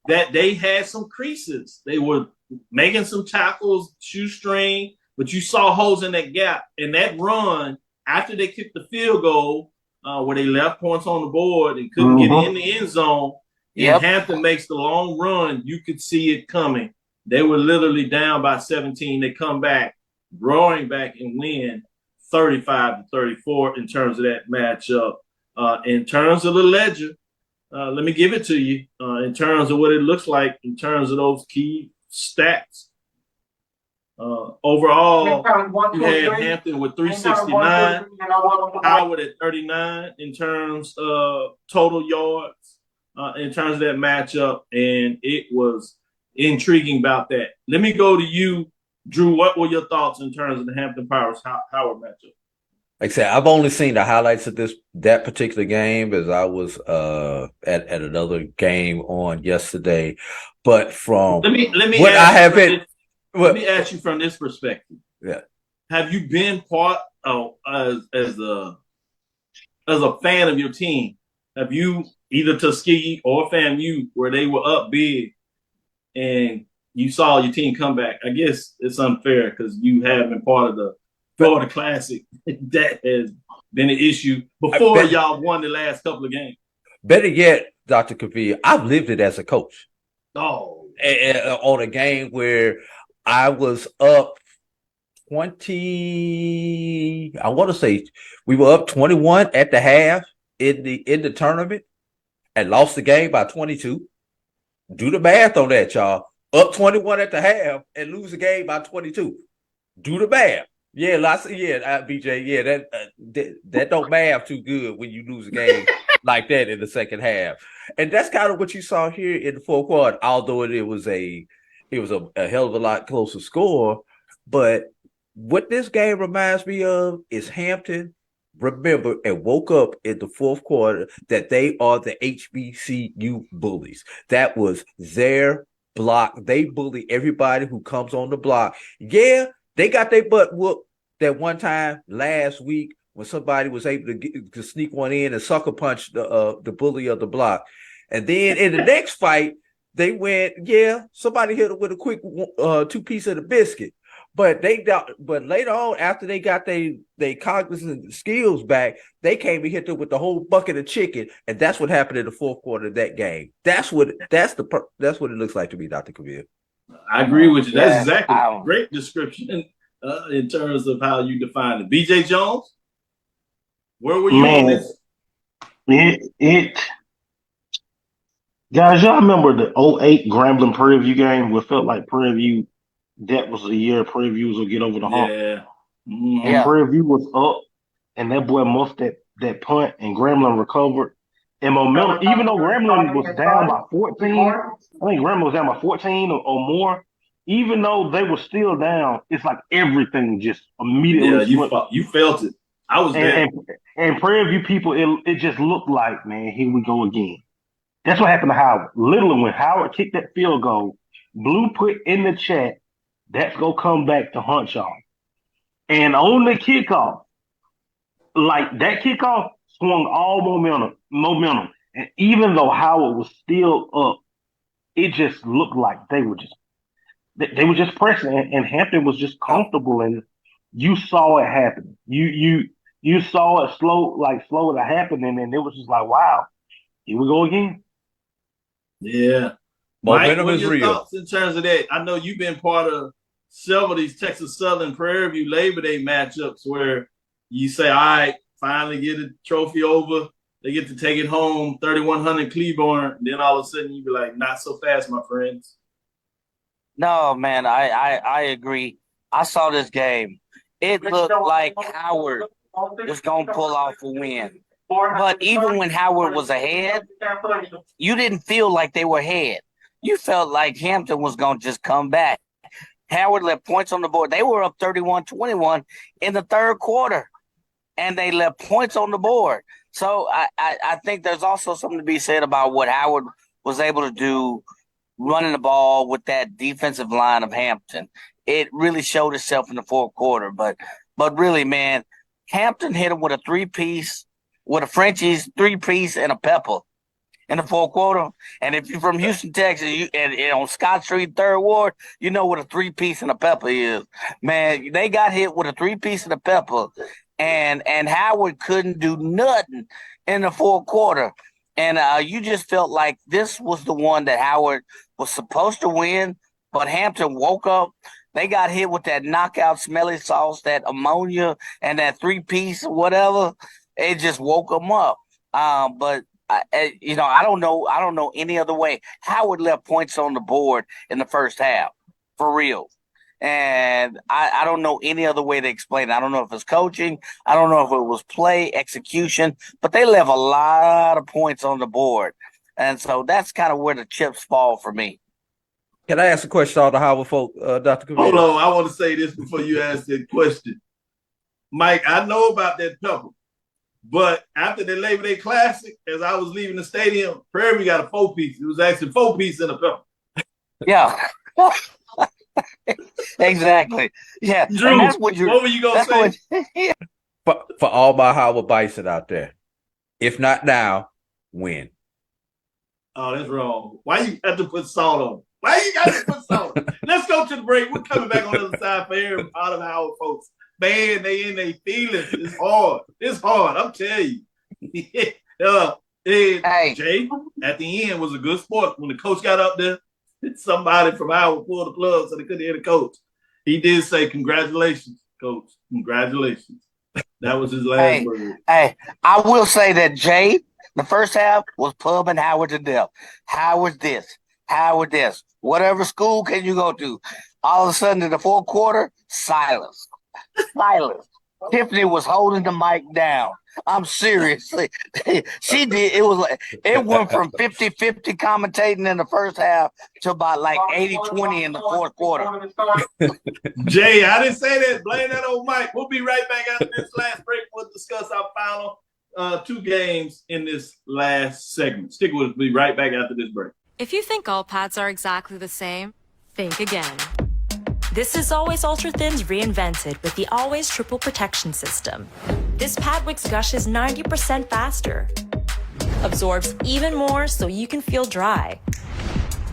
that they had some creases. They were making some tackles, shoestring, but you saw holes in that gap. And that run, after they kicked the field goal, where they left points on the board and couldn't get in the end zone, and Hampton makes the long run, you could see it coming. They were literally down by 17. They come back, roaring back, and win 35-34 in terms of that matchup. In terms of the ledger, let me give it to you in terms of what it looks like in terms of those key stats. Overall, you had Hampton with 369, Howard at 39 in terms of total yards, in terms of that matchup, and it was intriguing about that. Let me go to you, Drew. What were your thoughts in terms of the Hampton Powers Howard matchup? Like I said, I've only seen the highlights of that particular game as I was at another game on yesterday. But from let me what I have been. Let me ask you from this perspective. Yeah. Have you been part of as a fan of your team? Have you either Tuskegee or FAMU where they were up big and you saw your team come back? I guess it's unfair because you have been part of the Florida Classic. That has been an issue before y'all won the last couple of games. Better yet, Dr. Cavil, I've lived it as a coach. Oh. On a game where I was up 20. I want to say we were up 21 at the half in the tournament and lost the game by 22. Do the math on that, y'all. Up 21 at the half and lose the game by 22. Do the math. Yeah, BJ. Yeah, that don't math too good when you lose a game like that in the second half. And that's kind of what you saw here in the fourth quarter, although it was a hell of a lot closer score. But what this game reminds me of is Hampton remember and woke up in the fourth quarter that they are the HBCU bullies. That was their block. They bully everybody who comes on the block. Yeah, they got their butt whooped that one time last week when somebody was able to sneak one in and sucker punch the bully of the block. And then in the next fight, they went, somebody hit them with a quick 2-piece of the biscuit. But later on, after they got they cognizant skills back, they came and hit them with the whole bucket of chicken, and that's what happened in the fourth quarter of that game. That's what it looks like to me, Dr. Cavil. I agree with you. That's exactly a great description in terms of how you define it. BJ Jones, where were you on this? Guys, y'all remember the 08 Grambling Prairie View game where it felt like Prairie View, that was the year Prairie Views will get over the hump. Yeah. Mm-hmm. And Prairie View was up, and that boy muffed that punt, and Grambling recovered. And momentum, even though Grambling was down by 14, I think Grambling was down by 14 or more, even though they were still down, it's like everything just immediately. Yeah, you felt it. I was there. And Prairie View people, it just looked like, man, here we go again. That's what happened to Howard. Literally, when Howard kicked that field goal, Blue put in the chat, that's going to come back to haunt y'all. And on the kickoff, like that kickoff swung all momentum. And even though Howard was still up, it just looked like they were just pressing, and Hampton was just comfortable, and you saw it happen. You saw it slow to happen, and it was just like, wow, here we go again. Yeah. Mike, what are your thoughts in terms of that? I know you've been part of several of these Texas Southern Prairie View Labor Day matchups where you say, all right, finally get a trophy over. They get to take it home, 3,100 Cleburne. Then all of a sudden you be like, not so fast, my friends. No, man, I agree. I saw this game. It looked like Howard was going to pull off a win. But even when Howard was ahead, you didn't feel like they were ahead. You felt like Hampton was going to just come back. Howard left points on the board. They were up 31-21 in the third quarter, and they left points on the board. So I think there's also something to be said about what Howard was able to do running the ball with that defensive line of Hampton. It really showed itself in the fourth quarter. But really, man, Hampton hit him with a three-piece, with a Frenchie's three-piece and a pepper in the fourth quarter. And if you're from Houston, Texas, and on Scott Street, 3rd Ward, you know what a three-piece and a pepper is. Man, they got hit with a three-piece and a pepper, and Howard couldn't do nothing in the fourth quarter. And you just felt like this was the one that Howard was supposed to win, but Hampton woke up. They got hit with that knockout smelly sauce, that ammonia, and that three-piece or whatever. It just woke them up. But I don't know any other way. Howard left points on the board in the first half, for real. And I don't know any other way to explain it. I don't know if it's coaching. I don't know if it was play, execution, but they left a lot of points on the board. And so that's kind of where the chips fall for me. Can I ask a question to all the Howard folk, Dr. Cavil? Hold on. I want to say this before you ask that question. Mike, I know about that pepper. But after the Labor Day Classic, as I was leaving the stadium, Prairie View got a 4-piece. It was actually 4-piece in a pepper. Yeah. Exactly. Yeah. Drew, what were you going to say? For all my Howard Bison out there, if not now, when? Oh, that's wrong. Why you got to put salt on? Why you got to put salt on? Let's go to the break. We're coming back on the other side for every part of Howard folks. Man, they in their feelings. It's hard. It's hard. I'm telling you. Jay, at the end, was a good sport. When the coach got up there, somebody from Howard pulled the plug so they couldn't hear the coach. He did say, congratulations, coach. Congratulations. That was his last word. Hey, I will say that Jay, the first half, was pubbing Howard to death. Howard this. Howard this. Whatever school can you go to? All of a sudden, in the fourth quarter, silence. Tiffany was holding the mic down. I'm seriously. She did. It was like it went from 50-50 commentating in the first half to about like 80-20 in the fourth quarter. Jay, I didn't say that. Blame that old Mike. We'll be right back after this last break. We'll discuss our final 2 games in this last segment. Stick with us. We'll be right back after this break. If you think all pads are exactly the same, think again. This is Always Ultra Thins reinvented with the Always Triple Protection System. This pad wicks gushes 90% faster, absorbs even more so you can feel dry,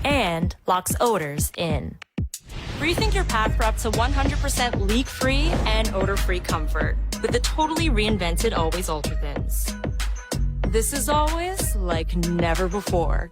and locks odors in. Rethink your pad for up to 100% leak-free and odor-free comfort with the totally reinvented Always Ultra Thins. This is always like never before.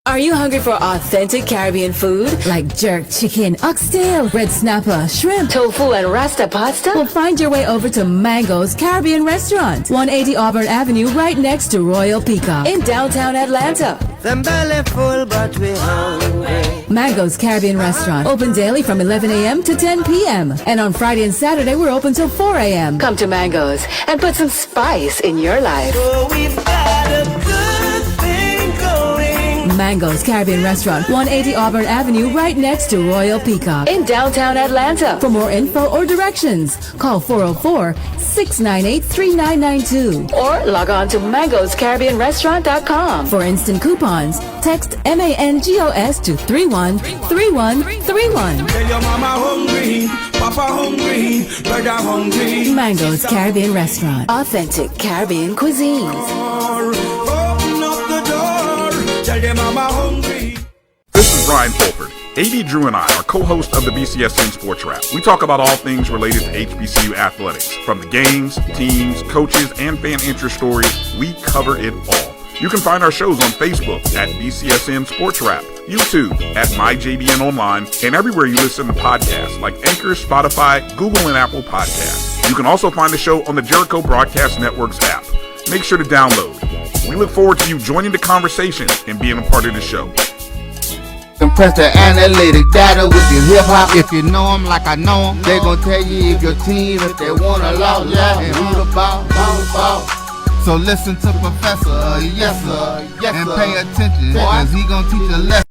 Are you hungry for authentic Caribbean food like jerk chicken, oxtail, red snapper, shrimp, tofu, and rasta pasta? Well, find your way over to Mango's Caribbean Restaurant, 180 Auburn Avenue, right next to Royal Peacock in downtown Atlanta. Them belly full, but we hungry. Mango's Caribbean Restaurant, open daily from 11 a.m. to 10 p.m. And on Friday and Saturday, we're open till 4 a.m. Come to Mango's and put some spice in your life. So we've got a good thing going. Mango's Caribbean Restaurant, 180 Auburn Avenue, right next to Royal Peacock in downtown Atlanta. For more info or directions, call 404-698-3992 or log on to mangoscaribbeanrestaurant.com. For instant coupons, text MANGOS to 313131. Tell your mama hungry, papa hungry, brother hungry. Mango's Caribbean Restaurant, authentic Caribbean cuisines. Open up the door, tell your mama hungry. This is Ryan Fulford. AD Drew and I are co-hosts of the BCSN SportsWrap. We talk about all things related to HBCU athletics. From the games, teams, coaches, and fan interest stories, we cover it all. You can find our shows on Facebook at BCSN SportsWrap, YouTube at MyJBN Online, and everywhere you listen to podcasts like Anchor, Spotify, Google, and Apple Podcasts. You can also find the show on the Jericho Broadcast Network's app. Make sure to download. We look forward to you joining the conversation and being a part of the show. Compress the analytic data with your hip-hop. If you know them like I know them, they gon' tell you if your team, if they want a lot, and who the ball. So listen to Professor, yes sir, and pay attention, cause he gon' teach a lesson.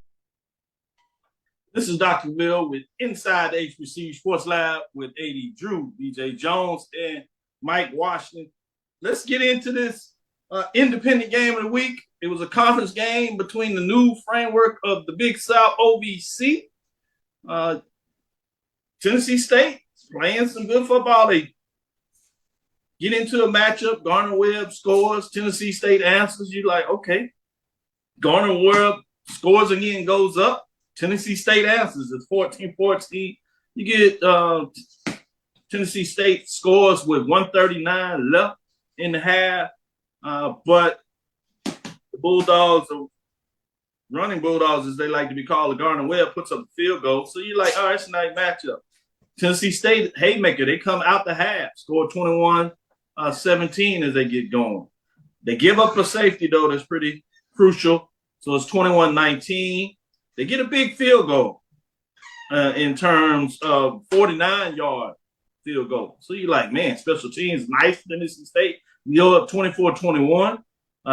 This is Dr. Bill with Inside the HBCU Sports Lab with AD Drew, BJ Jones, and Mike Washington. Let's get into this independent game of the week. It was a conference game between the new framework of the Big South OVC. Tennessee State playing some good football. They get into a matchup. Garner-Webb scores. Tennessee State answers. You're like, okay. Garner-Webb scores again, goes up. Tennessee State answers. It's 14-14. You get Tennessee State scores with 1:39 left in the half. But the Bulldogs, or running Bulldogs as they like to be called, the Garner-Webb puts up a field goal. So you're like, all right, it's a nice matchup. Tennessee State, haymaker, they come out the half, score 21-17 as they get going. They give up a safety, though, that's pretty crucial. So it's 21-19. They get a big field goal in terms of 49-yard field goal. So you're like, man, special teams, nice. Tennessee State, you're up 24-21.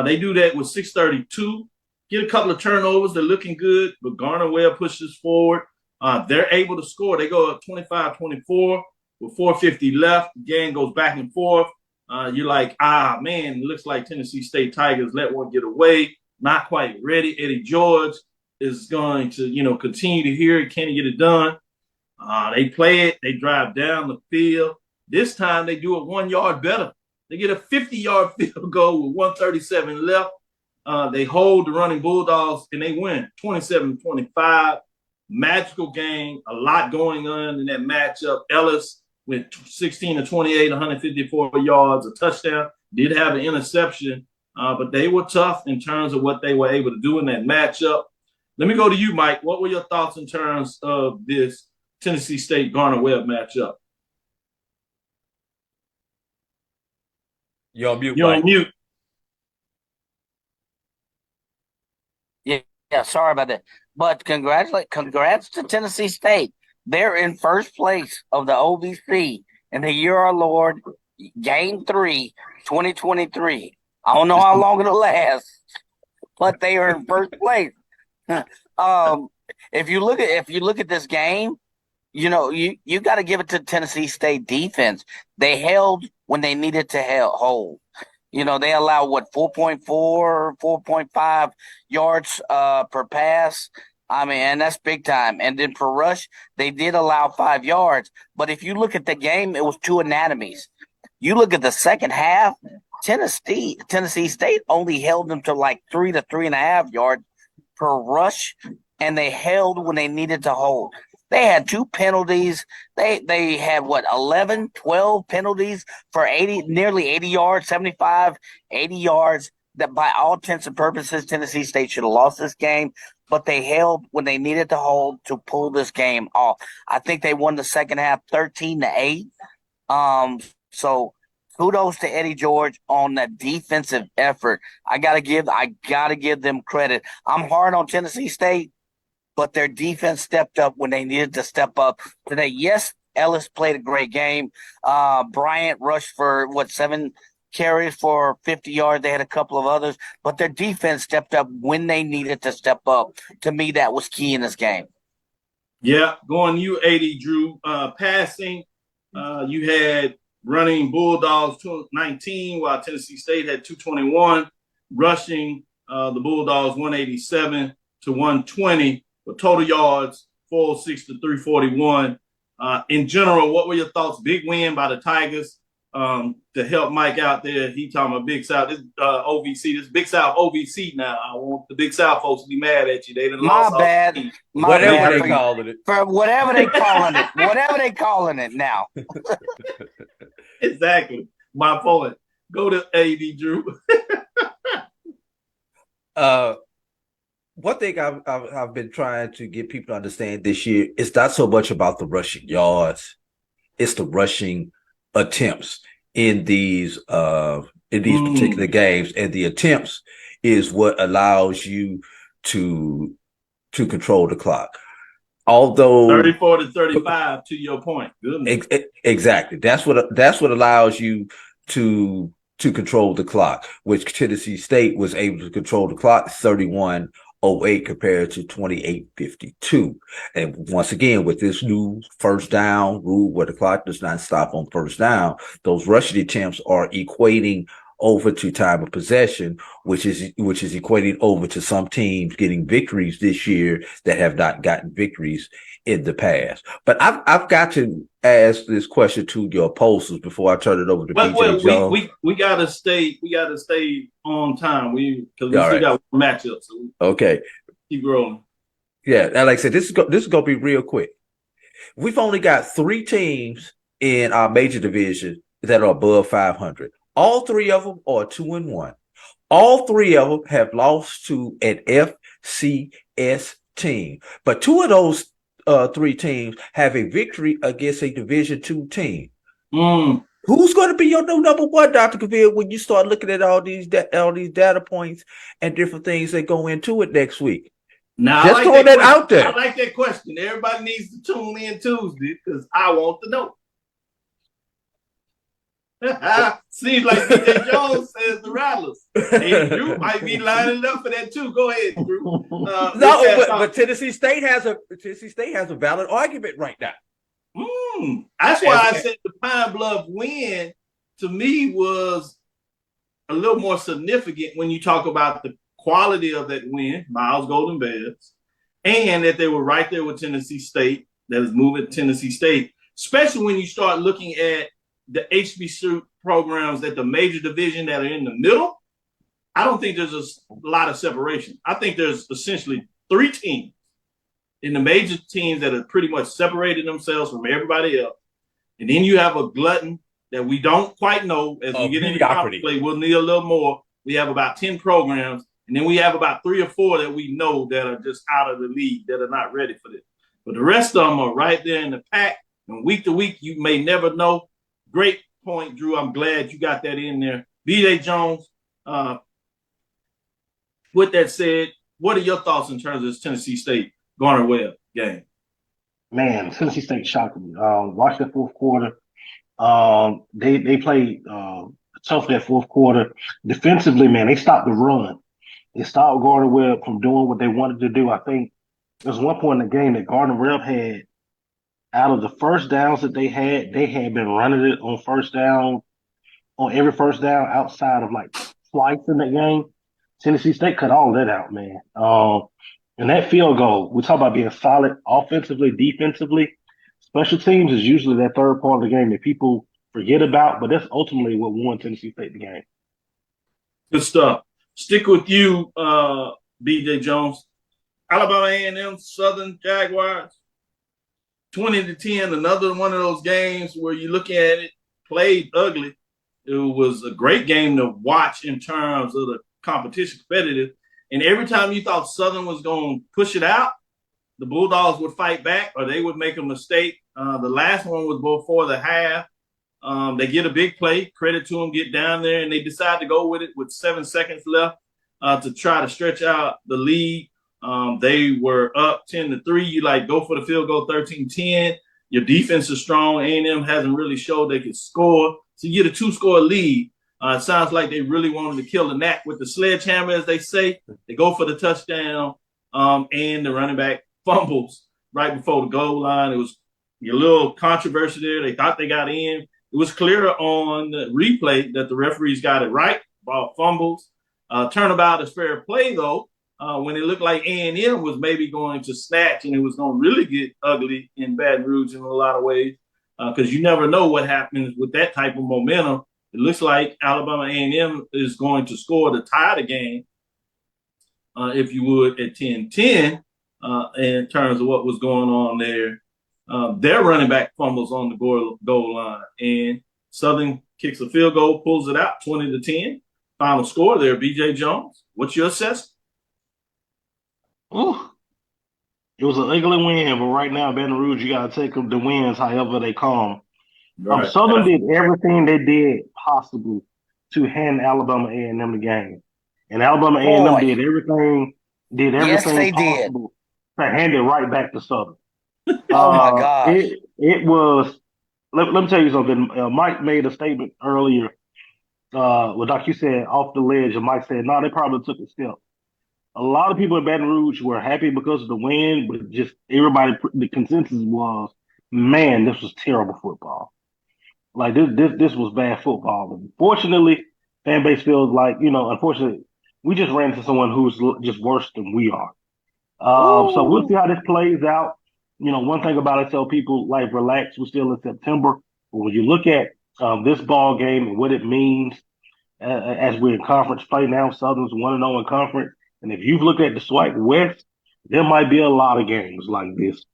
They do that with 6:32. Get a couple of turnovers. They're looking good, but Garner-Webb pushes forward. They're able to score. They go up 25-24 with 4:50 left. The game goes back and forth. You're like, man, it looks like Tennessee State Tigers let one get away. Not quite ready. Eddie George is going to, continue to hear it. Can he get it done? They play it. They drive down the field. This time they do it 1 yard better. They get a 50-yard field goal with 1:37 left. They hold the running Bulldogs, and they win 27-25. Magical game, a lot going on in that matchup. Ellis went 16-28, 154 yards, a touchdown. Did have an interception, but they were tough in terms of what they were able to do in that matchup. Let me go to you, Mike. What were your thoughts in terms of this Tennessee State Garner-Webb matchup? You're on mute, You're Mike. on mute. Yeah, sorry about that. But congrats to Tennessee State. They're in first place of the OVC in the year our Lord Game 3, 2023. I don't know how long it'll last, but they are in first place. If you look at this game, you got to give it to Tennessee State defense. They held when they needed to hold. They allow 4.4, 4.5 yards per pass. I mean, and that's big time. And then per rush, they did allow 5 yards. But if you look at the game, it was two anatomies. You look at the second half, Tennessee State only held them to like 3 to 3.5 yards per rush, and they held when they needed to hold. They had 2 penalties. They had 11, 12 penalties for nearly 80 yards, 75, 80 yards. That by all intents and purposes, Tennessee State should have lost this game, but they held when they needed to hold to pull this game off. I think they won the second half 13-8. So kudos to Eddie George on that defensive effort. I gotta give them credit. I'm hard on Tennessee State, but their defense stepped up when they needed to step up today. Yes, Ellis played a great game. Bryant rushed for 7 carries for 50 yards. They had a couple of others, but their defense stepped up when they needed to step up. To me, that was key in this game. Yeah, going you 80, Drew. Passing, you had running Bulldogs 219, while Tennessee State had 221. Rushing, the Bulldogs 187 to 120. With total yards, 406 to 341. In general, what were your thoughts? Big win by the Tigers to help Mike out there. He talking about Big South. This OVC, this Big South OVC now. I want the Big South folks to be mad at you. They done lost. My bad. Whatever they calling it. For whatever they calling it. Whatever they calling it now. Exactly. My point. Go to AD, Drew. One thing I've been trying to get people to understand this year is not so much about the rushing yards, it's the rushing attempts in these particular games, and the attempts is what allows you to control the clock. Although 34 to 35, to your point. Goodness. Exactly, that's what allows you to control the clock, which Tennessee State was able to control the clock 31-08 compared to 28-52. And once again, with this new first down rule where the clock does not stop on first down, those rushing attempts are equating over to time of possession, which is equating over to some teams getting victories this year that have not gotten victories in the past. But I've got to ask this question to your posters before I turn it over to BJ Jones. We gotta stay on time. Because we still got matchups. So okay, keep rolling. Yeah, and like I said, this is gonna be real quick. We've only got 3 teams in our major division that are above 500. All 3 of them are 2-1. All 3 of them have lost to an FCS team, but 2 of those 3 teams have a victory against a Division II team. Who's going to be your new number 1, Dr. Cavil, when you start looking at all these data points and different things that go into it next week? Now, just throwing that out there. I like that question. Everybody needs to tune in Tuesday because I want to know. Seems like BJ Jones says the Rattlers. Hey, Drew might be lining up for that too. Go ahead, Drew. But Tennessee State has a valid argument right now. That's why I said the Pine Bluff win to me was a little more significant when you talk about the quality of that win, Miles Golden Bears, and that they were right there with Tennessee State. That is moving Tennessee State, especially when you start looking at the HBCU programs at the major division that are in the middle. I don't think there's a lot of separation. I think there's essentially 3 teams in the major teams that have pretty much separated themselves from everybody else. And then you have a glutton that we don't quite know. As we get into conference play, we'll need a little more. We have about 10 programs, and then we have about 3 or 4 that we know that are just out of the league, that are not ready for this. But the rest of them are right there in the pack. And week to week, you may never know. Great point, Drew. I'm glad you got that in there. BJ Jones, with that said, what are your thoughts in terms of this Tennessee State Garner Webb game? Man, Tennessee State shocked me. Watched the fourth quarter. They played tough that fourth quarter. Defensively, man, they stopped the run. They stopped Gardner Webb from doing what they wanted to do. I think there was one point in the game that Gardner Webb had, out of the first downs that they had been running it on first down, on every first down outside of like twice in that game. Tennessee State cut all that out, man. And that field goal, we talk about being solid offensively, defensively. Special teams is usually that third part of the game that people forget about, but that's ultimately what won Tennessee State the game. Good stuff. Stick with you, B.J. Jones. Alabama A&M, Southern Jaguars, 20-10. Another one of those games where you look at it, played ugly. It was a great game to watch in terms of the competition, competitive. And every time you thought Southern was going to push it out, the Bulldogs would fight back or they would make a mistake. The last one was before the half. They get a big play, credit to them, get down there, and they decide to go with it with 7 seconds left to try to stretch out the lead. They were up 10-3. You go for the field goal, 13-10. Your defense is strong. A&M hasn't really showed they could score. So you get a 2-score lead. It sounds like they really wanted to kill the knack with the sledgehammer, as they say. They go for the touchdown, and the running back fumbles right before the goal line. It was a little controversy there. They thought they got in. It was clear on the replay that the referees got it right. Ball fumbles. Turnabout is fair play, though, when it looked like A&M was maybe going to snatch and it was going to really get ugly in Baton Rouge in a lot of ways, because you never know what happens with that type of momentum. It looks like Alabama A&M is going to score to tie the game, if you would, at 10-10 in terms of what was going on there. Their running back fumbles on the goal line, and Southern kicks a field goal, pulls it out, 20-10. Final score there, B.J. Jones. What's your assessment? Ooh, it was an ugly win, but right now, Baton Rouge, you got to take the wins however they come. Right. Southern did everything they did possible to hand Alabama A&M the game, and Alabama A&M did everything possible to hand it right back to Southern. Oh my gosh! It was. Let me tell you something. Mike made a statement earlier. Like you said, off the ledge, and Mike said, "No, they probably took a step." A lot of people in Baton Rouge were happy because of the win, but just everybody, the consensus was, "Man, this was terrible football. Like this was bad football." And fortunately, fan base feels like, unfortunately, we just ran into someone who's just worse than we are. So we'll see how this plays out. One thing about it, tell people, relax. We're still in September. But when you look at this ball game and what it means as we're in conference play now, Southern's 1-0 in conference. And if you've looked at the SWAC West, there might be a lot of games like this.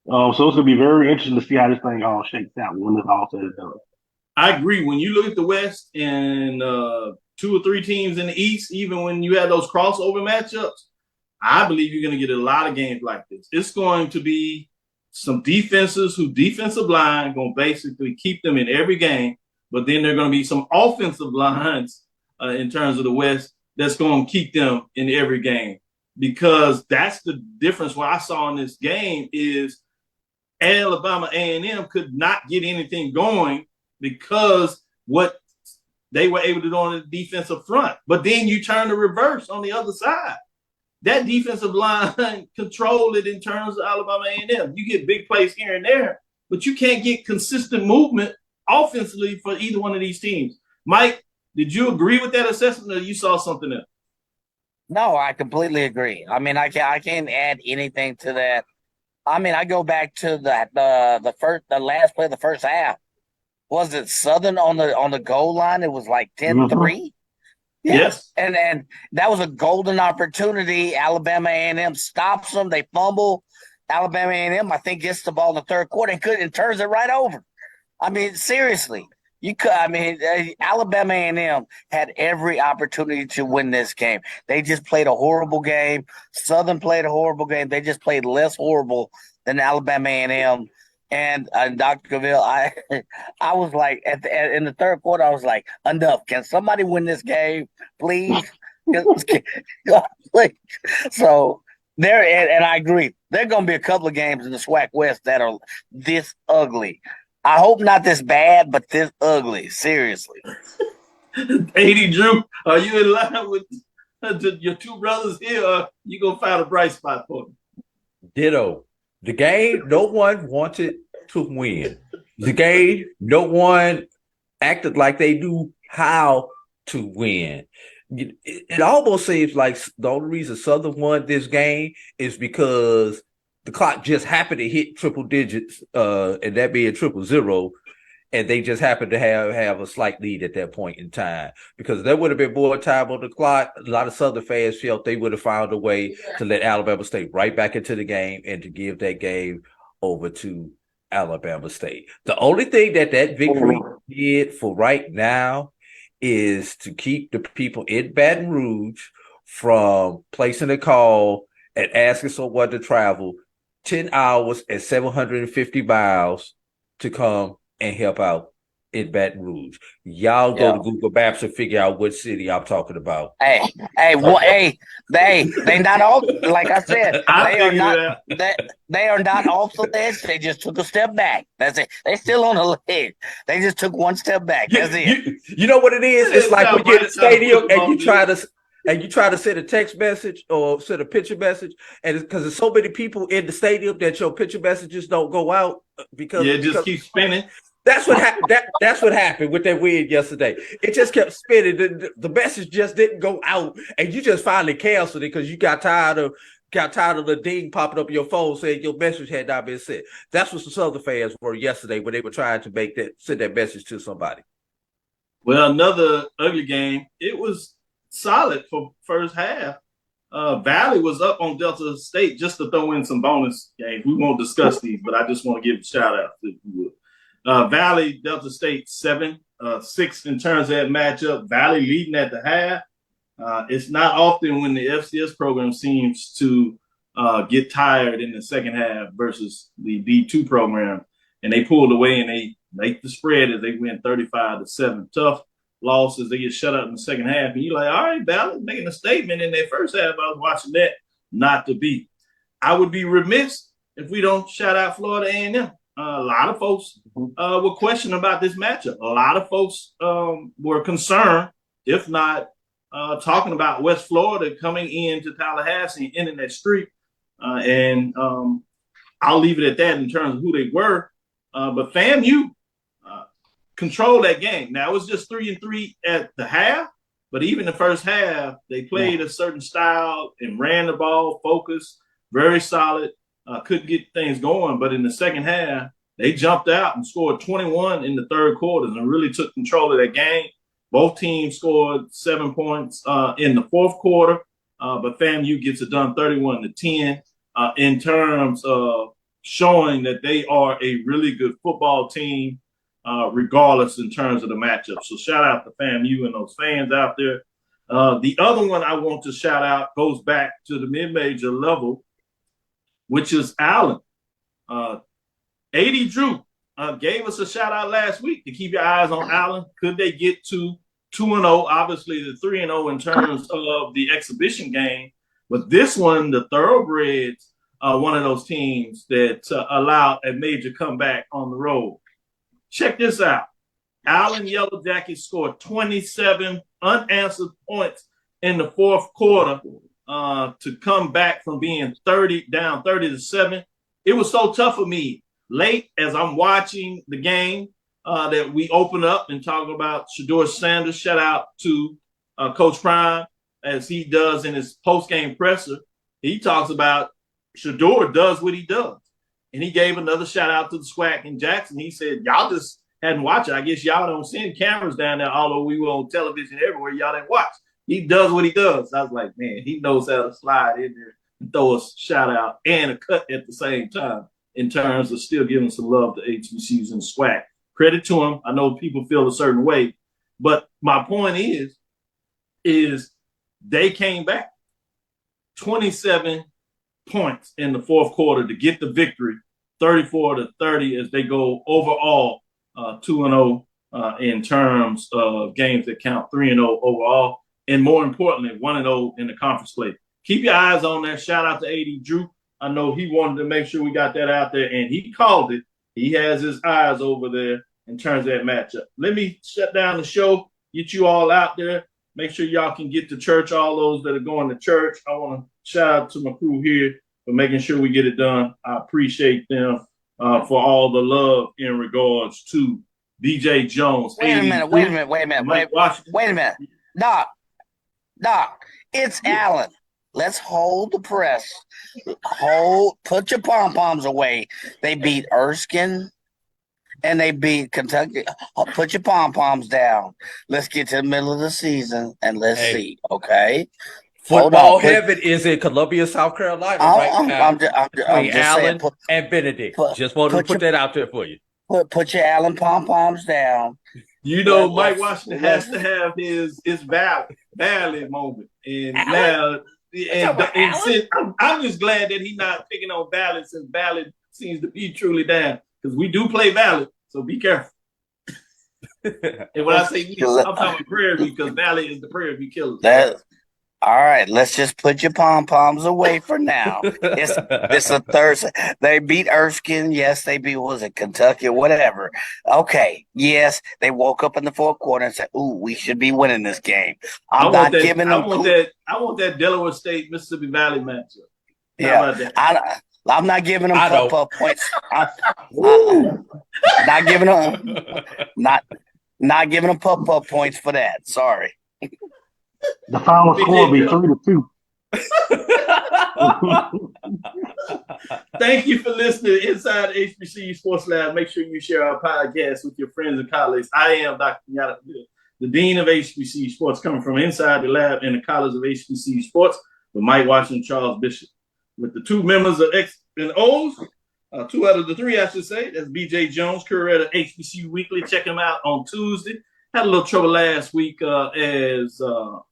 So it's going to be very interesting to see how this thing all shakes out when it's all said and done. I agree. When you look at the West and 2 or 3 teams in the East, even when you have those crossover matchups, I believe you're going to get a lot of games like this. It's going to be some defenses who defensive line going to basically keep them in every game, but then there are going to be some offensive lines in terms of the West that's going to keep them in every game, because that's the difference. What I saw in this game is Alabama A&M could not get anything going because what they were able to do on the defensive front. But then you turn the reverse on the other side. That defensive line controlled it in terms of Alabama A&M. You get big plays here and there, but you can't get consistent movement offensively for either one of these teams. Mike, did you agree with that assessment, or you saw something else? No, I completely agree. I mean, I can't add anything to that. I mean, I go back to the last play of the first half. Was it Southern on the goal line? It was like 10-3. Mm-hmm. Yes. And that was a golden opportunity. Alabama A&M stops them. They fumble. Alabama A&M, I think, gets the ball in the third quarter and turns it right over. I mean, seriously. Alabama A&M had every opportunity to win this game. They just played a horrible game. Southern played a horrible game. They just played less horrible than Alabama A&M. And Dr. Cavil, I was like, in the third quarter, I was like, enough. Can somebody win this game, please? So there, and I agree. There are going to be a couple of games in the SWAC West that are this ugly. I hope not this bad, but this ugly. Seriously. 80 Drew, are you in line with your two brothers here, or you gonna find a bright spot for me? Ditto. The game, no one wanted to win. The game, no one acted like they knew how to win. It almost seems like the only reason Southern won this game is because the clock just happened to hit triple digits, and that being 000, and they just happened to have a slight lead at that point in time. Because there would have been more time on the clock, a lot of Southern fans felt they would have found a way to let Alabama State right back into the game and to give that game over to Alabama State. The only thing that victory did for right now is to keep the people in Baton Rouge from placing a call and asking someone to travel 10 hours and 750 miles to come and help out in Baton Rouge. Y'all go to Google Maps and figure out what city I'm talking about. They not off. Like I said, they are not off the ledge. They just took a step back. That's it. They still on the ledge. They just took one step back. That's it. You know what it is? It's like when you're in the stadium and you try to send a text message or send a picture message, and because there's so many people in the stadium that your picture messages don't go out because it just keeps spinning. That's what that's what happened with that win yesterday. It just kept spinning. The message just didn't go out, and you just finally canceled it because you got tired of the ding popping up your phone saying your message had not been sent. That's what the Southern fans were yesterday when they were trying to send that message to somebody. Well, another ugly game. It was solid for first half. Valley was up on Delta State just to throw in some bonus games. We won't discuss these, but I just want to give a shout out if you would. Valley, Delta State 7-6 in terms of that matchup. Valley leading at the half. It's not often when the FCS program seems to get tired in the second half versus the D2 program. And they pulled away and they make the spread as they win 35-7. Tough losses. They get shut out in the second half. And you're like, all right, Valley making a statement in their first half. I was watching that, not to be. I would be remiss if we don't shout out Florida A&M. A lot of folks were questioning about this matchup. A lot of folks were concerned, if not talking about West Florida coming into Tallahassee and ending that streak. And I'll leave it at that in terms of who they were. But FAMU controlled that game. Now, it was just 3-3 at the half, but even the first half, they played a certain style and ran the ball, focused, very solid. Couldn't get things going, but in the second half, they jumped out and scored 21 in the third quarter and really took control of that game. Both teams scored 7 points in the fourth quarter, but FAMU gets it done 31-10 in terms of showing that they are a really good football team, regardless in terms of the matchup. So shout out to FAMU and those fans out there. The other one I want to shout out goes back to the mid-major level, which is Allen. 80 Drew gave us a shout out last week to keep your eyes on Allen. Could they get to 2-0? Obviously, the 3-0 in terms of the exhibition game. But this one, the Thoroughbreds, one of those teams that allowed a major comeback on the road. Check this out. Allen Yellow Jackets scored 27 unanswered points in the fourth quarter to come back from being down 30-7. It was so tough for me late as I'm watching the game that we open up and talk about Shedeur Sanders. Shout out to Coach Prime as he does in his post-game presser. He talks about Shedeur does what he does. And he gave another shout out to the SWAC in Jackson. He said, y'all just hadn't watched it. I guess y'all don't send cameras down there, although we were on television everywhere. Y'all didn't watch. He does what he does. I was like, man, he knows how to slide in there and throw a shout out and a cut at the same time in terms of still giving some love to HBCUs and SWAC. Credit to him. I know people feel a certain way, but my point is they came back 27 points in the fourth quarter to get the victory, 34-30 as they go overall 2-0 in terms of games that count, 3-0 overall, and more importantly, 1-0 in the conference play. Keep your eyes on that. Shout out to 80 Drew. I know he wanted to make sure we got that out there, and he called it He has his eyes over there in terms of that matchup. Let me shut down the show, get you all out there. Make sure y'all can get to church, all those that are going to church. I want to shout out to my crew here for making sure we get it done. I appreciate them for all the love in regards to DJ Jones. Wait a minute. Doc, it's Allen. Let's hold the press. Put your pom-poms away. They beat Erskine and they beat Kentucky. Put your pom-poms down. Let's get to the middle of the season and let's see, okay? Football heaven is in Columbia, South Carolina right now. I'm just Allen saying, and Benedict. Just wanted to put that out there for you. Put your Allen pom-poms down. You know, Mike Washington has to have his ballot moment. And now, I'm just glad that he's not picking on ballot, since ballot seems to be truly down. Because we do play ballot, so be careful. And when I say we, I'm talking Prairie View, because ballot is the Prairie View killers. All right, let's just put your pom-poms away for now. It's a Thursday. They beat Erskine. Yes, they beat, what was it, Kentucky or whatever. Okay, yes, they woke up in the fourth quarter and said, ooh, we should be winning this game. I want that Delaware State, Mississippi Valley matchup. Yeah, I'm not giving them puff points. Not giving them puff points for that. Sorry. The final score will be 3-2. Thank you for listening to Inside HBCU Sports Lab. Make sure you share our podcast with your friends and colleagues. I am Dr. Kenyatta Cavil, the Dean of HBCU Sports, coming from inside the lab in the College of HBCU Sports with Mike Washington, Charles Bishop. With the two members of X and O's, 2 out of the 3, I should say. That's BJ Jones, curator of HBCU Weekly. Check him out on Tuesday. Had a little trouble last week as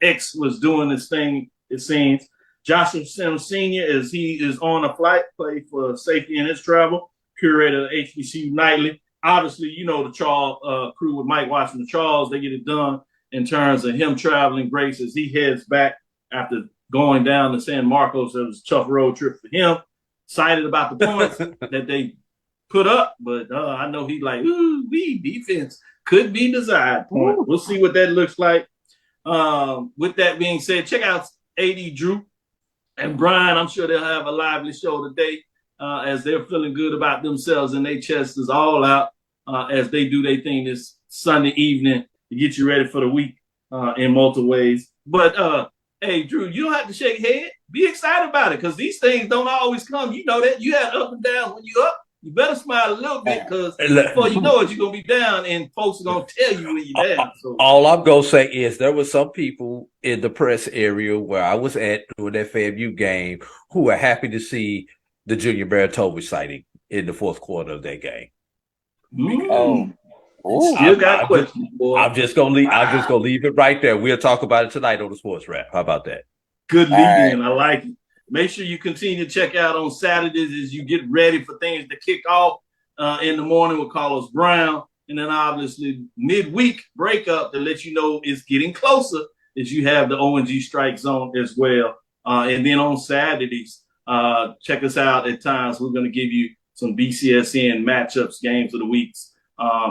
X was doing this thing, it seems. Joshua Sims Sr., as he is on a flight, play for safety in his travel, curator of HBCU Nightly. Obviously, you know the Charles crew with Mike Washington Charles, they get it done in terms of him traveling grace as he heads back after going down to San Marcos. It was a tough road trip for him. Excited about the points that they put up, but I know he's like, ooh, defense could be desired point. We'll see what that looks like. With that being said, check out AD Drew and Brian. I'm sure they'll have a lively show today as they're feeling good about themselves and their chest is all out as they do their thing this Sunday evening to get you ready for the week in multiple ways. But hey, Drew, you don't have to shake head. Be excited about it because these things don't always come. You know that. You had up and down when you're up. You better smile a little bit because before you know it, you're going to be down and folks are going to tell you when you're down. So. All I'm going to say is there were some people in the press area where I was at during that FAMU game who are happy to see the Junior Baratovic sighting in the fourth quarter of that game. Still got questions, boy. I'm just going to leave it right there. We'll talk about it tonight on the Sports Wrap. How about that? Good lead-in. I like it. Make sure you continue to check out on Saturdays as you get ready for things to kick off in the morning with Carlos Brown. And then obviously midweek breakup to let you know it's getting closer as you have the O&G Strike Zone as well. And then on Saturdays, check us out at times. We're going to give you some BCSN matchups, games of the weeks,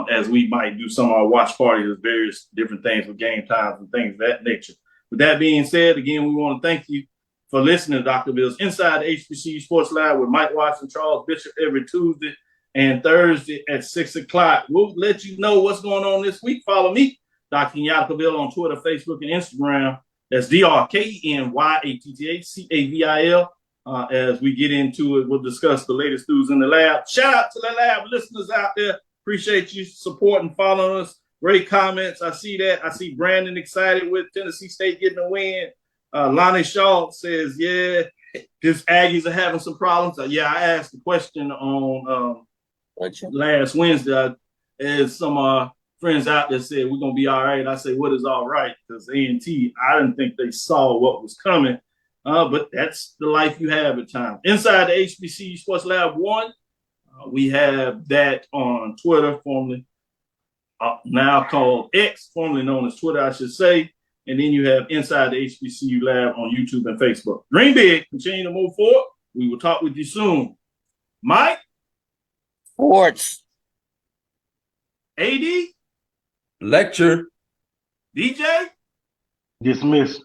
as we might do some of our watch parties, various different things with game times and things of that nature. With that being said, again, we want to thank you for listening to Dr. Bill's Inside the HBCU Sports Lab with Mike Washington, Charles Bishop every Tuesday and Thursday at 6 o'clock. We'll let you know what's going on this week. Follow me, Dr. Kenyatta Cavil, on Twitter, Facebook, and Instagram. That's DrKenyattaCavil. As we get into it, we'll discuss the latest news in the lab. Shout out to the lab listeners out there. Appreciate you supporting, following us. Great comments. I see that. I see Brandon excited with Tennessee State getting a win. Lonnie Shaw says, yeah, his Aggies are having some problems. I asked the question on last Wednesday as some friends out there said, we're going to be all right. I say, what is all right? Because A&T, I didn't think they saw what was coming. But that's the life you have at times. Inside the HBCU Sports Lab 1, we have that on Twitter, formerly now called X, formerly known as Twitter, I should say. And then you have Inside the HBCU Lab on YouTube and Facebook. Dream big, continue to move forward. We will talk with you soon. Mike? Sports. AD? Lecture. DJ? Dismiss.